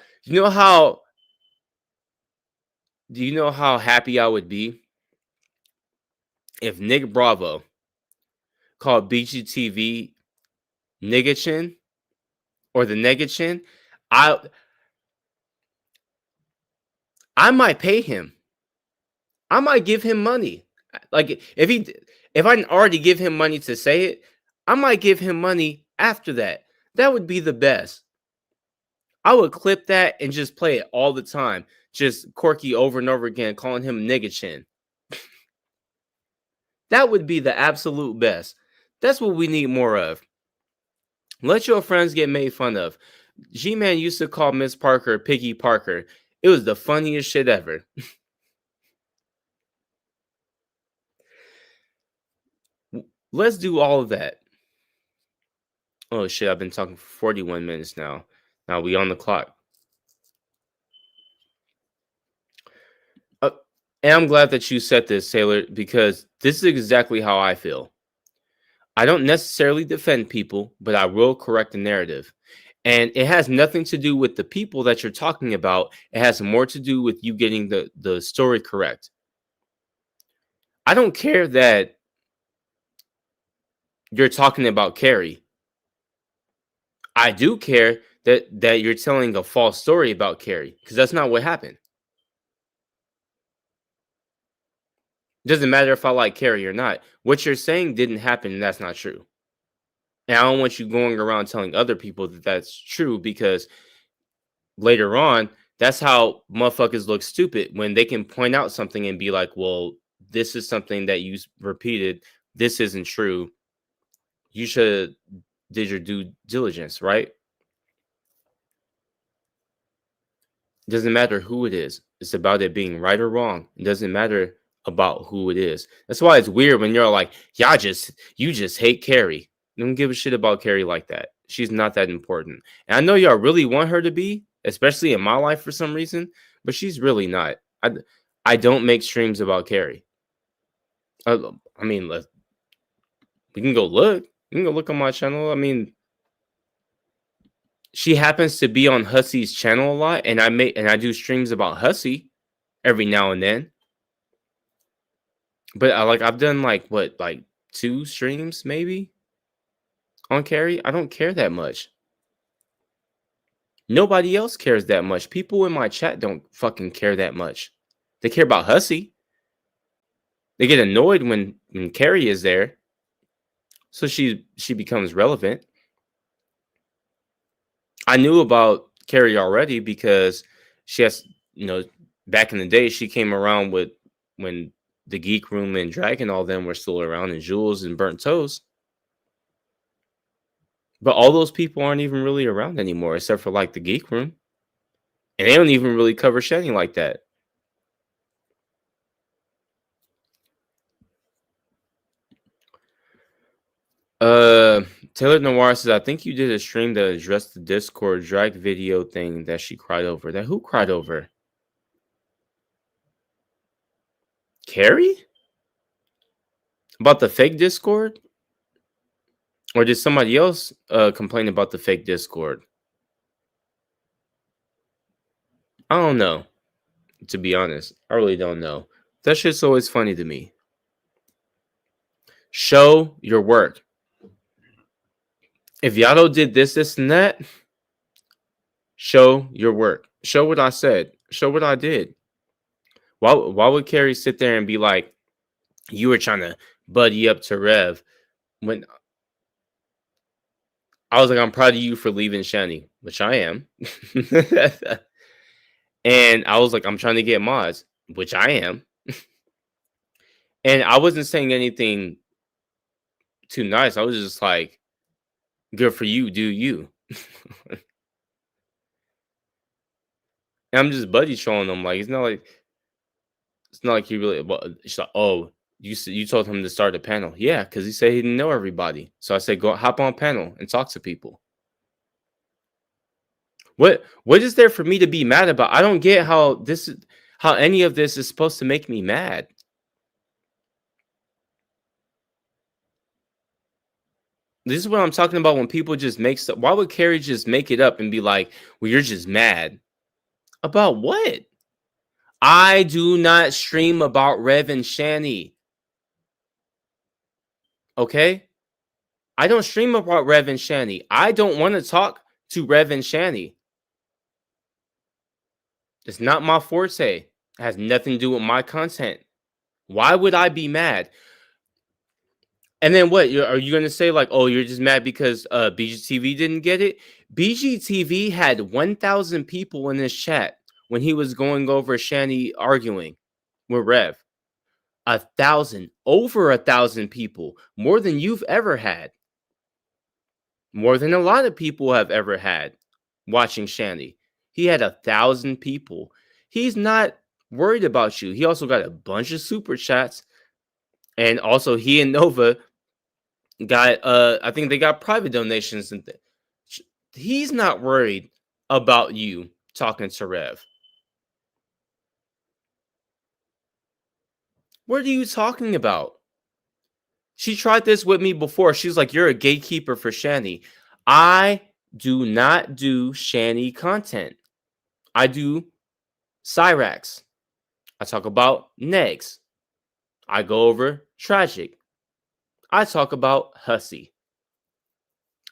do you know how happy I would be if Nick Bravo called BGTV Nigga Chin or the Nigga Chin? I might pay him. I might give him money. Like if I already give him money to say it, I might give him money after that. That would be the best. I would clip that and just play it all the time. Just Corky over and over again, calling him Nigga Chin. That would be the absolute best. That's what we need more of. Let your friends get made fun of. G-Man used to call Miss Parker Piggy Parker. It was the funniest shit ever. Let's do all of that. Oh shit, I've been talking for 41 minutes now. Now we on the clock. And I'm glad that you said this, Taylor, because this is exactly how I feel. I don't necessarily defend people, but I will correct the narrative. And it has nothing to do with the people that you're talking about. It has more to do with you getting the story correct. I don't care that you're talking about Carrie. I do care that you're telling a false story about Carrie, because that's not what happened. Doesn't matter if I like Carrie or not. What you're saying didn't happen, and that's not true. And I don't want you going around telling other people that that's true, because later on, that's how motherfuckers look stupid when they can point out something and be like, well, this is something that you repeated. This isn't true. You should did your due diligence, right? Doesn't matter who it is. It's about it being right or wrong. It doesn't matter about who it is. That's why it's weird when you're like, you just hate Carrie. Don't give a shit about Carrie like that. She's not that important. And I know y'all really want her to be, especially in my life for some reason, but she's really not. I don't make streams about Carrie. I mean, we can go look. You can go look on my channel. I mean, she happens to be on Hussey's channel a lot, and I do streams about Hussey every now and then. But I've done like 2 streams maybe on Carrie. I don't care that much. Nobody else cares that much. People in my chat don't fucking care that much. They care about Hussey. They get annoyed when Carrie is there. So she becomes relevant. I knew about Carrie already because she has, back in the day, she came around with when the Geek Room and Dragon, all them were still around, and Jules and Burnt Toast. But all those people aren't even really around anymore, except for like the Geek Room. And they don't even really cover Shenny like that. Taylor Noir says, I think you did a stream that addressed the Discord drag video thing that she cried over. That who cried over? Carrie? About the fake Discord? Or did somebody else complain about the fake Discord? I don't know. To be honest, I really don't know. That shit's always funny to me. Show your work. If Yato did this, and that, show your work. Show what I said. Show what I did. Why would Carrie sit there and be like, you were trying to buddy up to Rev, when I was like, I'm proud of you for leaving Shani, which I am. And I was like, I'm trying to get mods, which I am. And I wasn't saying anything too nice. I was just like, Good for you, do you. And I'm just buddy showing them, like, it's not like he really, well, she's like, "Oh, you told him to start a panel." Yeah, because he said he didn't know everybody. So I said, "Go hop on panel and talk to people." What is there for me to be mad about? I don't get how any of this is supposed to make me mad. This is what I'm talking about when people just make stuff. Why would Carrie just make it up and be like, "Well, you're just mad." About what? I do not stream about Rev and Shani. Okay? I don't stream about Rev and Shani. I don't want to talk to Rev and Shani. It's not my forte. It has nothing to do with my content. Why would I be mad? And then what? Are you going to say like, "Oh, you're just mad because BGTV didn't get it"? BGTV had 1,000 people in this chat when he was going over Shani arguing with Rev. 1,000, over 1,000 people, more than you've ever had, more than a lot of people have ever had watching Shani. He had 1,000 people. He's not worried about you. He also got a bunch of super chats, and also he and Nova got I think they got private donations and he's not worried about you talking to Rev. What are you talking about? She tried this with me before. She's like, "You're a gatekeeper for Shani." I do not do Shani content. I do Cyrax. I talk about Negs. I go over Tragic. I talk about Hussy.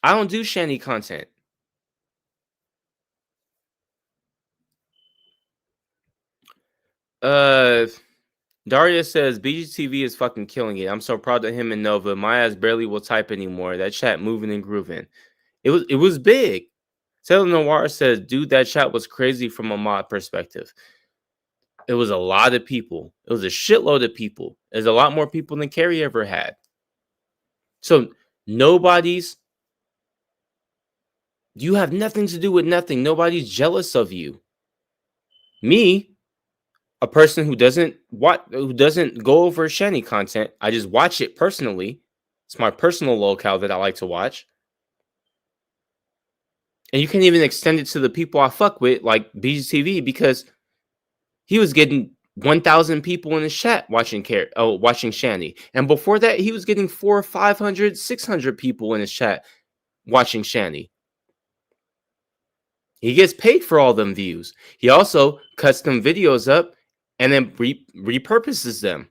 I don't do Shani content. Daria says BGTV is fucking killing it. I'm so proud of him and Nova. My ass barely will type anymore. That chat moving and grooving. It was big. Taylor Noir says, "Dude, that chat was crazy from a mod perspective." It was a lot of people. It was a shitload of people. There's a lot more people than Carrie ever had. So you have nothing to do with nothing. Nobody's jealous of you. Me, a person who doesn't go over Shani content, I just watch it personally. It's my personal locale that I like to watch. And you can even extend it to the people I fuck with, like BGTV, because he was getting 1,000 people in the chat watching Shani. And before that, he was getting 400, 500, 600 people in his chat watching Shani. He gets paid for all them views. He also cuts them videos up and then repurposes them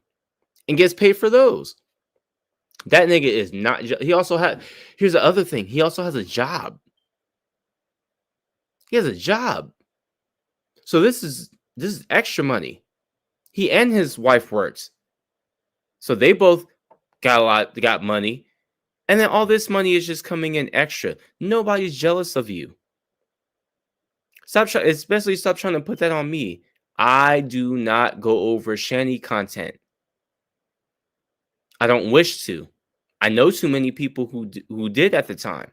and gets paid for those. That nigga is not. He also had. Here's the other thing. He also has a job. He has a job. So this is extra money. He and his wife works. So they both got money. And then all this money is just coming in extra. Nobody's jealous of you. Stop trying to put that on me. I do not go over Shani content. I don't wish to. I know too many people who did at the time.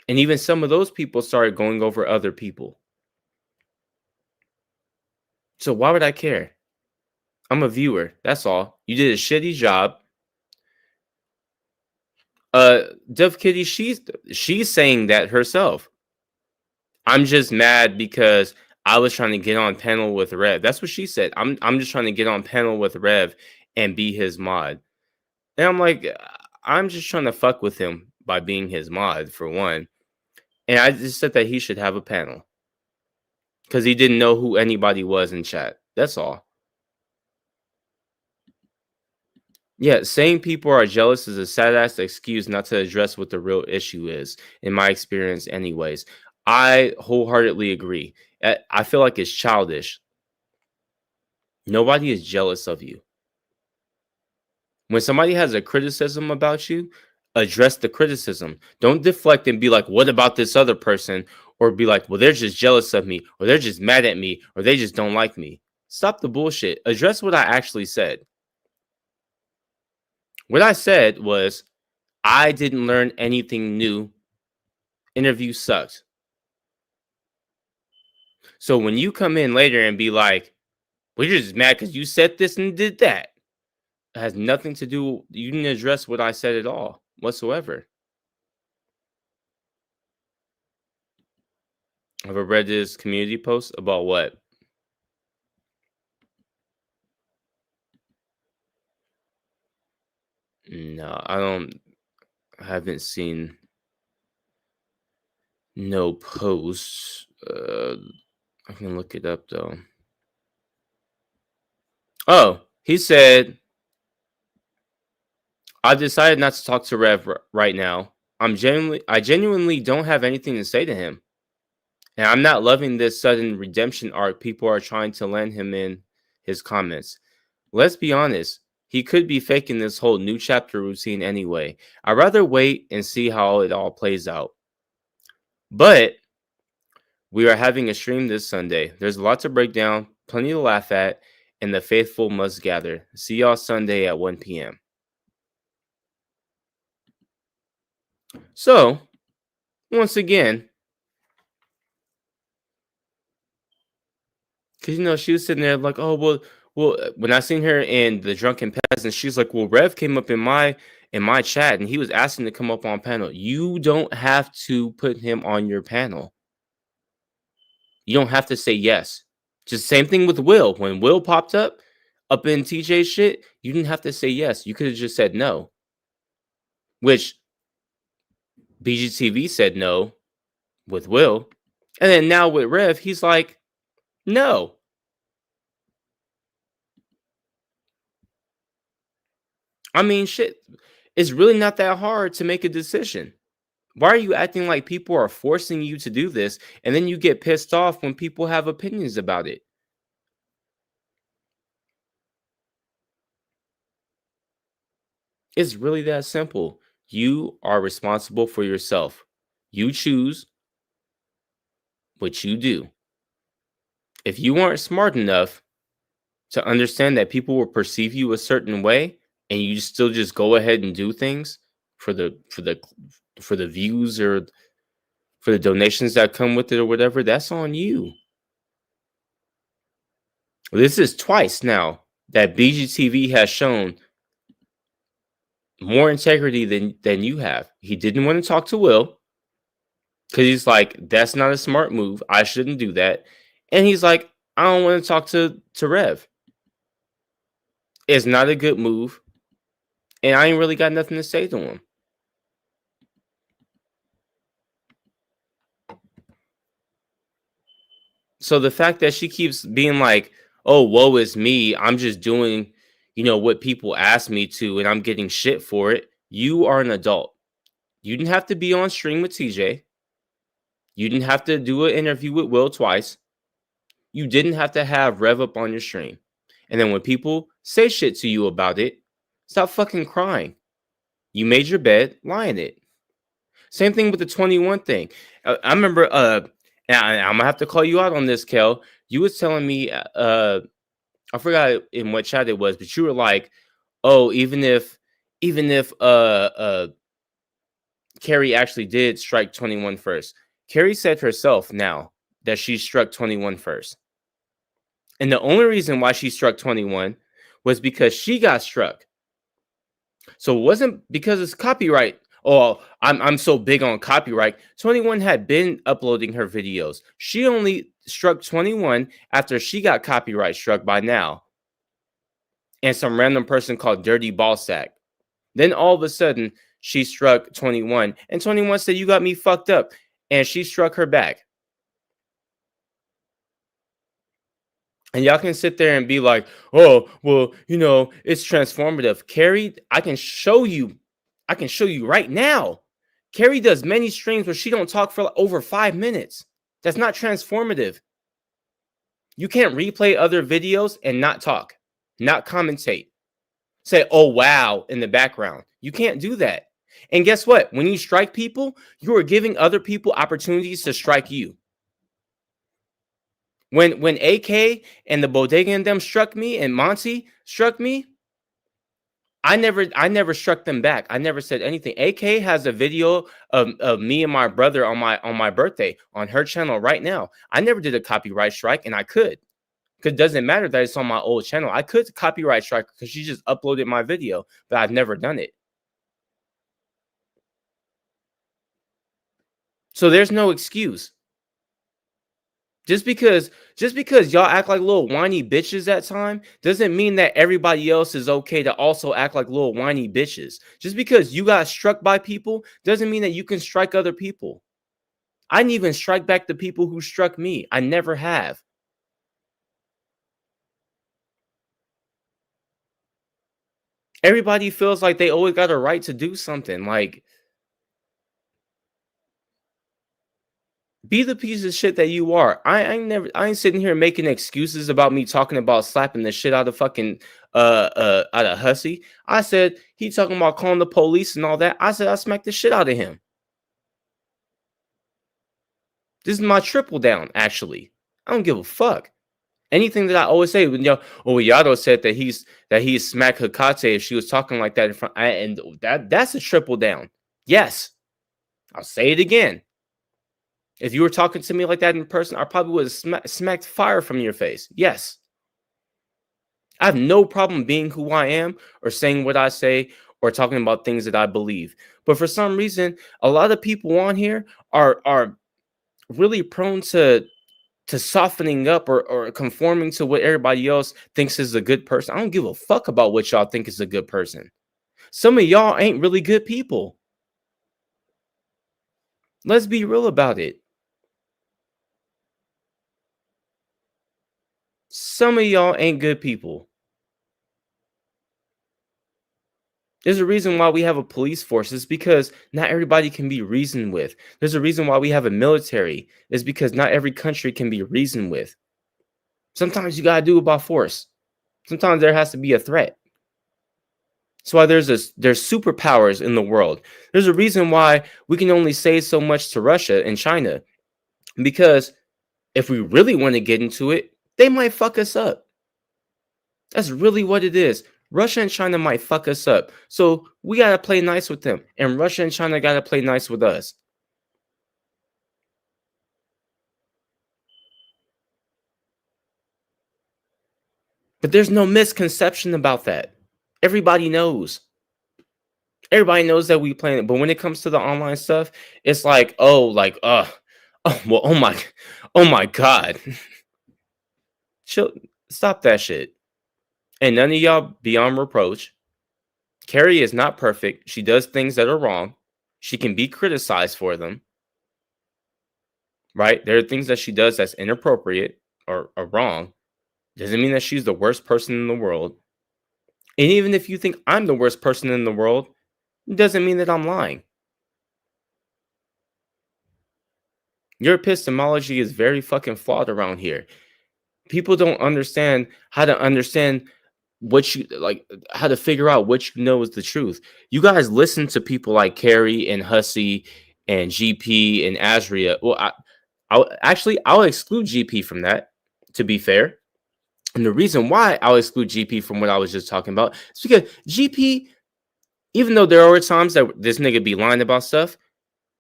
And even some of those people started going over other people. So why would I care? I'm a viewer. That's all. You did a shitty job. Dove Kitty, she's saying that herself. I'm just mad because I was trying to get on panel with Rev. That's what she said. I'm just trying to get on panel with Rev and be his mod. And I'm like, I'm just trying to fuck with him by being his mod, for one. And I just said that he should have a panel. Because he didn't know who anybody was in chat. That's all. Yeah, saying people are jealous is a sad-ass excuse not to address what the real issue is, in my experience anyways. I wholeheartedly agree. I feel like it's childish. Nobody is jealous of you. When somebody has a criticism about you, address the criticism. Don't deflect and be like, "What about this other person?" Or be like, "Well, they're just jealous of me, or they're just mad at me, or they just don't like me." Stop the bullshit. Address what I actually said. What I said was, I didn't learn anything new. Interview sucked. So when you come in later and be like, well, you're just mad because you said this and did that, it has nothing to do. You didn't address what I said at all whatsoever. Have I read this community post about what? No, I haven't seen no posts. I can look it up though. Oh, he said, I decided not to talk to Rev right now. I genuinely don't have anything to say to him. And I'm not loving this sudden redemption arc people are trying to land him in his comments. Let's be honest, he could be faking this whole new chapter routine anyway. I'd rather wait and see how it all plays out. But we are having a stream this Sunday. There's a lot to break down, plenty to laugh at, and the faithful must gather. See y'all Sunday at 1 p.m. So, once again, because she was sitting there like, oh well. When I seen her in the Drunken Peasant, she's like, well, Rev came up in my chat and he was asking to come up on panel. You don't have to put him on your panel. You don't have to say yes. Just same thing with Will. When Will popped up in TJ's shit, you didn't have to say yes. You could have just said no. Which BGTV said no with Will. And then now with Rev, he's like, no. I mean, shit, it's really not that hard to make a decision. Why are you acting like people are forcing you to do this and then you get pissed off when people have opinions about it? It's really that simple. You are responsible for yourself. You choose what you do. If you aren't smart enough to understand that people will perceive you a certain way and you still just go ahead and do things for the views or for the donations that come with it or whatever, that's on you. This is twice now that BGTV has shown more integrity than you have. He didn't want to talk to Will because he's like, that's not a smart move. I shouldn't do that. And he's like, I don't want to talk to Rev. It's not a good move. And I ain't really got nothing to say to him. So the fact that she keeps being like, oh, woe is me. I'm just doing, what people ask me to, and I'm getting shit for it. You are an adult. You didn't have to be on stream with TJ. You didn't have to do an interview with Will twice. You didn't have to have Rev up on your stream. And then when people say shit to you about it, stop fucking crying. You made your bed, lie in it. Same thing with the 21 thing. I remember, and I'm gonna have to call you out on this, Kel. You was telling me, I forgot in what chat it was, but you were like, oh, even if Carrie actually did strike 21 first. Carrie said herself now that she struck 21 first. And the only reason why she struck 21 was because she got struck. So it wasn't because it's copyright. Oh, I'm so big on copyright. 21 had been uploading her videos. She only struck 21 after she got copyright struck by now. And some random person called Dirty Ballsack. Then all of a sudden, she struck 21. And 21 said, you got me fucked up. And she struck her back. And y'all can sit there and be like, oh, well, it's transformative. Carrie, I can show you right now. Carrie does many streams where she don't talk for over 5 minutes. That's not transformative. You can't replay other videos and not talk, not commentate. Say, oh, wow, in the background. You can't do that. And guess what? When you strike people, you are giving other people opportunities to strike you. When AK and the Bodega and them struck me and Monty struck me, I never struck them back. I never said anything. AK has a video of me and my brother on my birthday on her channel right now. I never did a copyright strike, and I could. Because it doesn't matter that it's on my old channel. I could copyright strike because she just uploaded my video, but I've never done it. So there's no excuse. Just because y'all act like little whiny bitches that time doesn't mean that everybody else is okay to also act like little whiny bitches. Just because you got struck by people doesn't mean that you can strike other people. I didn't even strike back the people who struck me. I never have. Everybody feels like they always got a right to do something. Like, be the piece of shit that you are. I ain't sitting here making excuses about me talking about slapping the shit out of fucking out of Hussey. I said he talking about calling the police and all that. I said I smacked the shit out of him. This is my triple down, actually. I don't give a fuck. Anything that I always say, when Yado said that he smacked Hecate if she was talking like that in front, and that's a triple down. Yes, I'll say it again. If you were talking to me like that in person, I probably would have smacked fire from your face. Yes. I have no problem being who I am or saying what I say or talking about things that I believe. But for some reason, a lot of people on here are really prone to softening up or conforming to what everybody else thinks is a good person. I don't give a fuck about what y'all think is a good person. Some of y'all ain't really good people. Let's be real about it. Some of y'all ain't good people. There's a reason why we have a police force. It's because not everybody can be reasoned with. There's a reason why we have a military. It's because not every country can be reasoned with. Sometimes you gotta do it by force. Sometimes there has to be a threat. That's why there's superpowers in the world. There's a reason why we can only say so much to Russia and China. Because if we really want to get into it, they might fuck us up. That's really what it is. Russia and China might fuck us up. So we got to play nice with them. And Russia and China got to play nice with us. But there's no misconception about that. Everybody knows. Everybody knows that we playing it. But when it comes to the online stuff, it's like, oh my God. Chill, stop that shit. And none of y'all beyond reproach. Carrie is not perfect. She does things that are wrong. She can be criticized for them. Right? There are things that she does that's inappropriate or wrong. Doesn't mean that she's the worst person in the world. And even if you think I'm the worst person in the world, it doesn't mean that I'm lying. Your epistemology is very fucking flawed around here. People don't understand how to understand what you like, how to figure out what you know is the truth. You guys listen to people like Carrie and Hussey and GP and Azria. Well, I'll exclude GP from that, to be fair. And the reason why I'll exclude GP from what I was just talking about is because GP, even though there are times that this nigga be lying about stuff,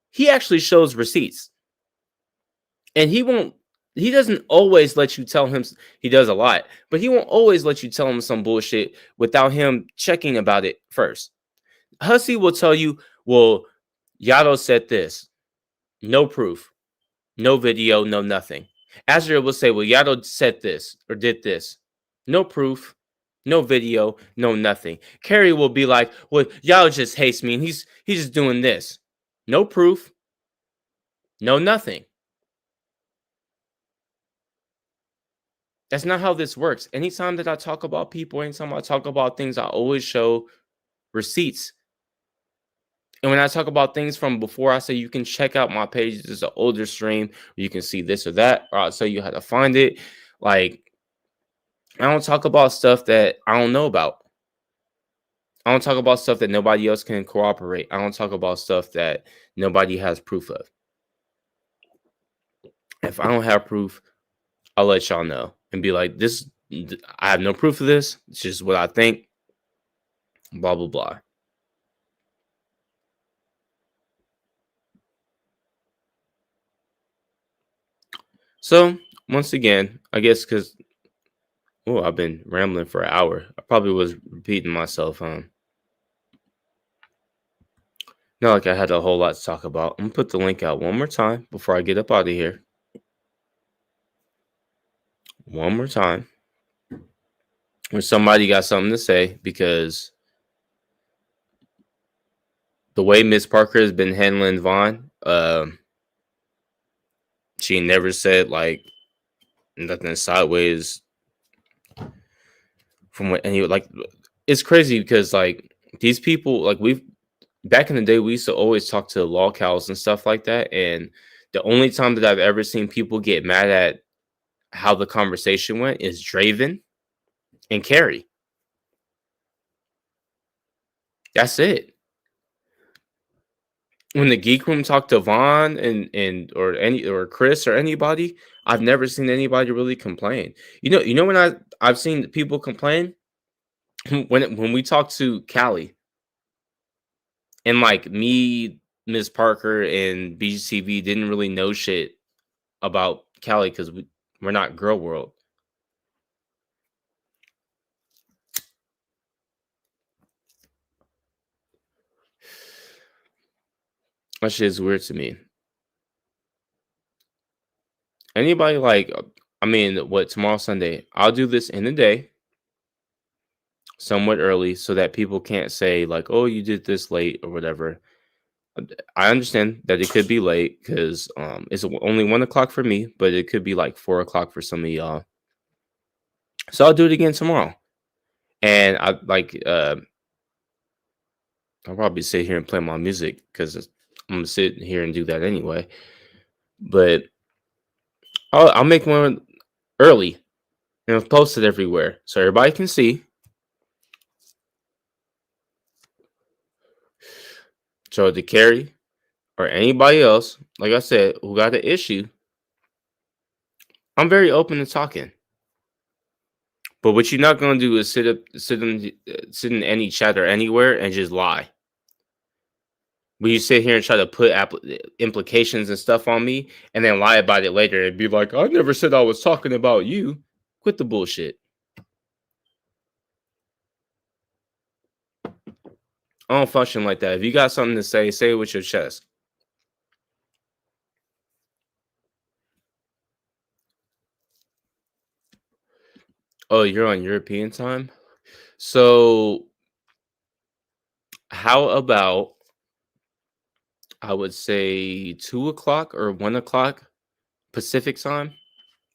he actually shows receipts. And he doesn't always let you tell him, he does a lot, but he won't always let you tell him some bullshit without him checking about it first. Hussey will tell you, well, Yado said this. No proof, no video, no nothing. Azria will say, well, Yado said this or did this. No proof, no video, no nothing. Carrie will be like, well, Yado just hates me and he's just doing this. No proof, no nothing. That's not how this works. Anytime that I talk about people, anytime I talk about things, I always show receipts. And when I talk about things from before, I say you can check out my page. There's an older stream where you can see this or that, or I'll tell you how to find it. Like, I don't talk about stuff that I don't know about. I don't talk about stuff that nobody else can corroborate. I don't talk about stuff that nobody has proof of. If I don't have proof, I'll let y'all know and be like, this, I have no proof of this. It's just what I think. blah blah blah. So once again, I guess because I've been rambling for an hour. I probably was repeating myself. Not like I had a whole lot to talk about. I'm gonna put the link out one more time before I get up out of here. One more time. When somebody got something to say, because the way Miss Parker has been handling Vaughn, she never said like nothing sideways from what any like. It's crazy because like these people, like we've back in the day, we used to always talk to law cows and stuff like that, and the only time that I've ever seen people get mad at how the conversation went is Draven and Carrie. That's it. When the geek room talked to Vaughn and or Chris or anybody, I've never seen anybody really complain. You know when I've seen people complain when we talked to Callie and like me, Miss Parker and BGTV didn't really know shit about Callie because we're not Girl World. That shit is weird to me. Anybody like, I mean, what tomorrow Sunday? I'll do this in the day, somewhat early, so that people can't say like, "Oh, you did this late" or whatever. I understand that it could be late because it's only 1 o'clock for me, but it could be like 4 o'clock for some of y'all. So I'll do it again tomorrow, and I'll probably sit here and play my music because I'm gonna sit here and do that anyway. But I'll make one early and post it everywhere so everybody can see. So to Carrie or anybody else, like I said, who got an issue, I'm very open to talking. But what you're not gonna do is sit in any chat or anywhere and just lie. When you sit here and try to put implications and stuff on me, and then lie about it later and be like, "I never said I was talking about you." Quit the bullshit. I don't function like that. If you got something to say it with your chest. Oh, you're on European time? So how about I would say 2 o'clock or 1 o'clock Pacific time?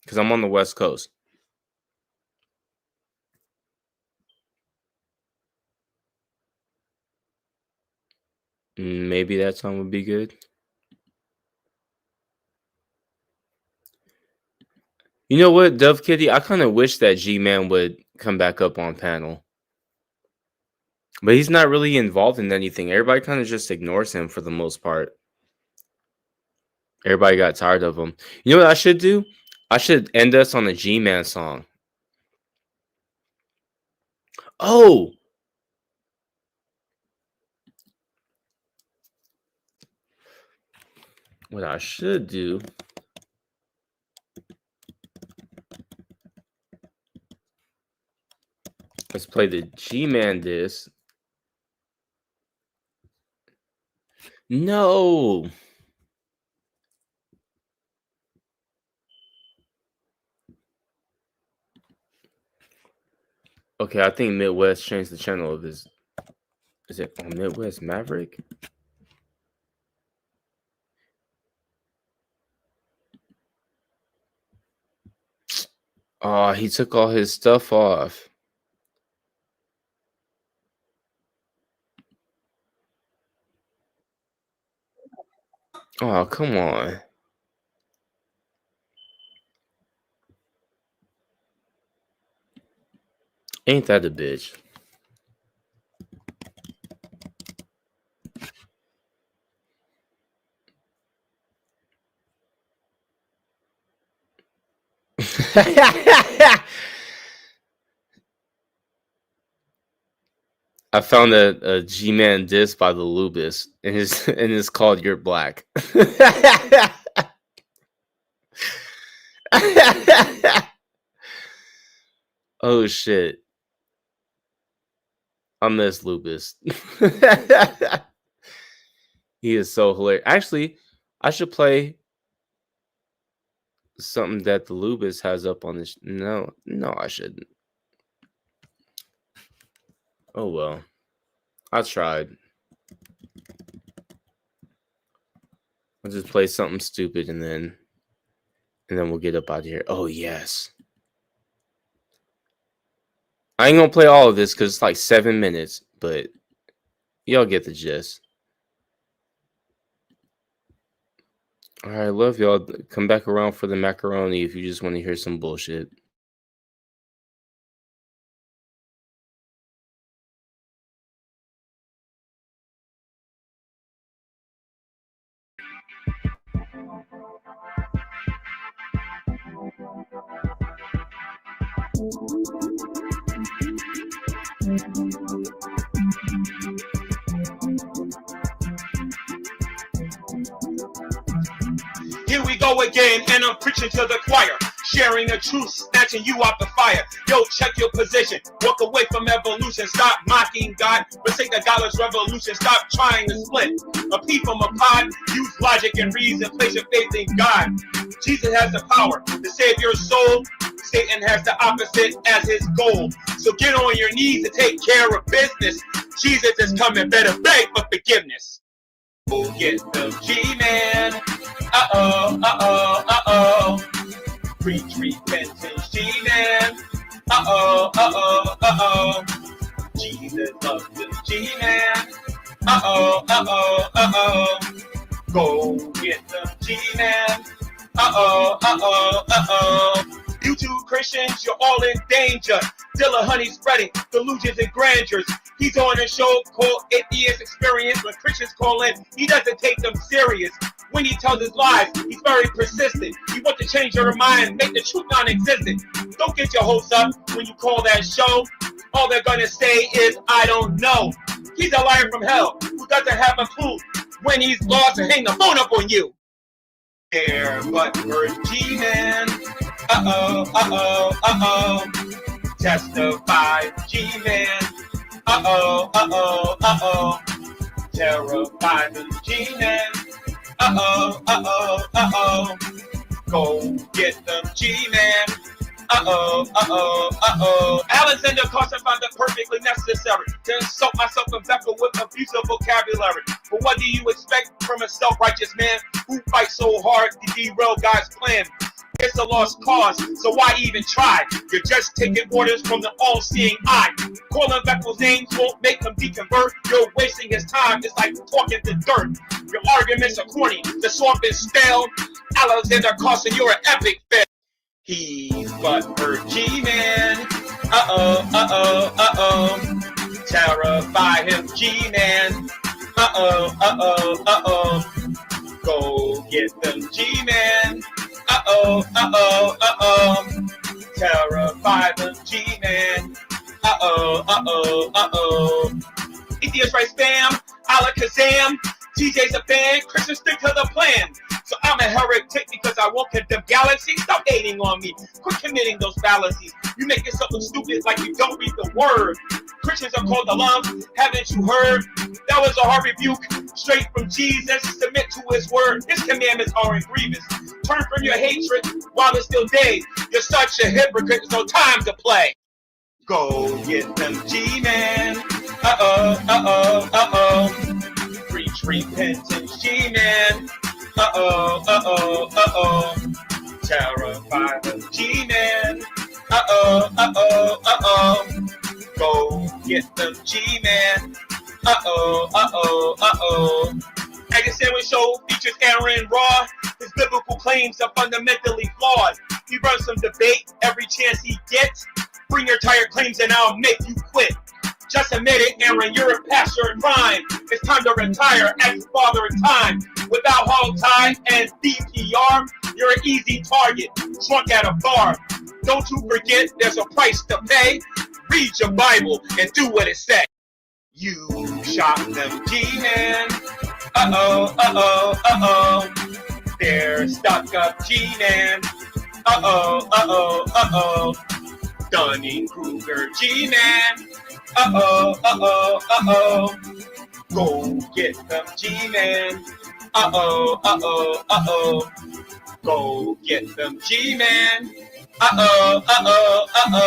Because I'm on the West Coast. Maybe that time would be good. You know what, Dove Kitty? I kind of wish that G-Man would come back up on panel. But he's not really involved in anything. Everybody kind of just ignores him for the most part. Everybody got tired of him. You know what I should do? I should end us on a G-Man song. Oh! What I should do... Let's play the G-Man disc. No! Okay, I think Midwest changed the channel of his... Is it on Midwest Maverick? Oh, he took all his stuff off. Oh, come on. Ain't that a bitch? I found a G-Man disc by the Lubis, and it's called "You're Black." Oh shit! I miss Lubis. He is so hilarious. Actually, I should play something that the Lubis has up on this. No, I shouldn't. Oh well, I tried. I'll just play something stupid and then we'll get up out of here. Oh yes. I ain't gonna play all of this because it's like 7 minutes, but y'all get the gist. All right, love y'all. Come back around for the macaroni if you just want to hear some bullshit. Here we go again, and I'm preaching to the choir, sharing the truth, snatching you out the fire. Yo, check your position, walk away from evolution, stop mocking God, forsake the godless revolution, stop trying to split a pea from a pod, use logic and reason, place your faith in God. Jesus has the power to save your soul, Satan has the opposite as his goal. So get on your knees and take care of business. Jesus is coming, better beg for forgiveness. Go get the G-Man. Uh-oh, uh-oh, uh-oh. Preach repentance, G-Man. Uh-oh, uh-oh, uh-oh. Jesus loves the G-Man. Uh-oh, uh-oh, uh-oh. Go get the G-Man. Uh-oh, uh-oh, uh-oh. You two Christians, you're all in danger. Dilla honey spreading delusions and grandeurs. He's on a show called Atheist Experience. When Christians call in, he doesn't take them serious. When he tells his lies, he's very persistent. He wants to change your mind, make the truth non-existent. Don't get your hopes up when you call that show. All they're gonna say is, I don't know. He's a liar from hell who doesn't have a clue when he's lost and hang the phone up on you. There, but for G-Man. Uh-oh, uh-oh, uh-oh. Testify, G-Man. Uh-oh, uh-oh, uh-oh. Terrify the G-Man. Uh-oh, uh-oh, uh-oh. Go get them G-Man. Uh-oh, uh-oh, uh-oh. Alexander Carson found it perfectly necessary to insult myself and Becca with abusive vocabulary. But what do you expect from a self-righteous man who fights so hard to derail God's plan? It's a lost cause, so why even try? You're just taking orders from the all-seeing eye. Calling Beckel's names won't make him deconvert. You're wasting his time. It's like talking to dirt. Your arguments are corny. The swamp is stale. Alexander Carson, you're an epic fail. He's but for G-Man. Uh-oh, uh-oh, uh-oh. Terrify him, G-Man. Uh-oh, uh-oh, uh-oh. Go get them G-Man. Uh-oh, uh-oh, uh-oh. Terrify them G-Man. Uh-oh, uh-oh, uh-oh. Atheist right spam, alakazam. TJ's a fan, Christians stick to the plan. So I'm a heretic because I won't condemn galaxies. Stop hating on me. Quit committing those fallacies. You make yourself look stupid like you don't read the word. Christians are called alarms. Haven't you heard? That was a hard rebuke straight from Jesus. Submit to his word. His commandments are grievous. Turn from your hatred while it's still day. You're such a hypocrite. There's no time to play. Go get them G-Man. Uh-oh, uh-oh, uh-oh. Preach repentance, G-Man. Uh-oh, uh-oh, uh-oh. Terrify the G-Man. Uh-oh, uh-oh, uh-oh. Go get them G-Man. Uh-oh, uh-oh, uh-oh. Egg and Sandwich Show features Aaron Raw. His biblical claims are fundamentally flawed. He runs some debate every chance he gets. Bring your tired claims and I'll make you quit. Just admit it, Aaron, you're a pastor in crime. It's time to retire, ex-father in time. Without hog tie and DPR, you're an easy target, drunk at a bar. Don't you forget there's a price to pay. Read your Bible and do what it says. You shot them, G-Man. Uh-oh, uh-oh, uh-oh. They're stuck up, G-Man. Uh-oh, uh-oh, uh-oh. Dunning-Kruger, G-Man. Uh-oh, uh-oh, uh-oh. Go get them, G-Man. Uh-oh, uh-oh, uh-oh. Go get them, G-Man. Uh-oh, uh-oh, uh-oh.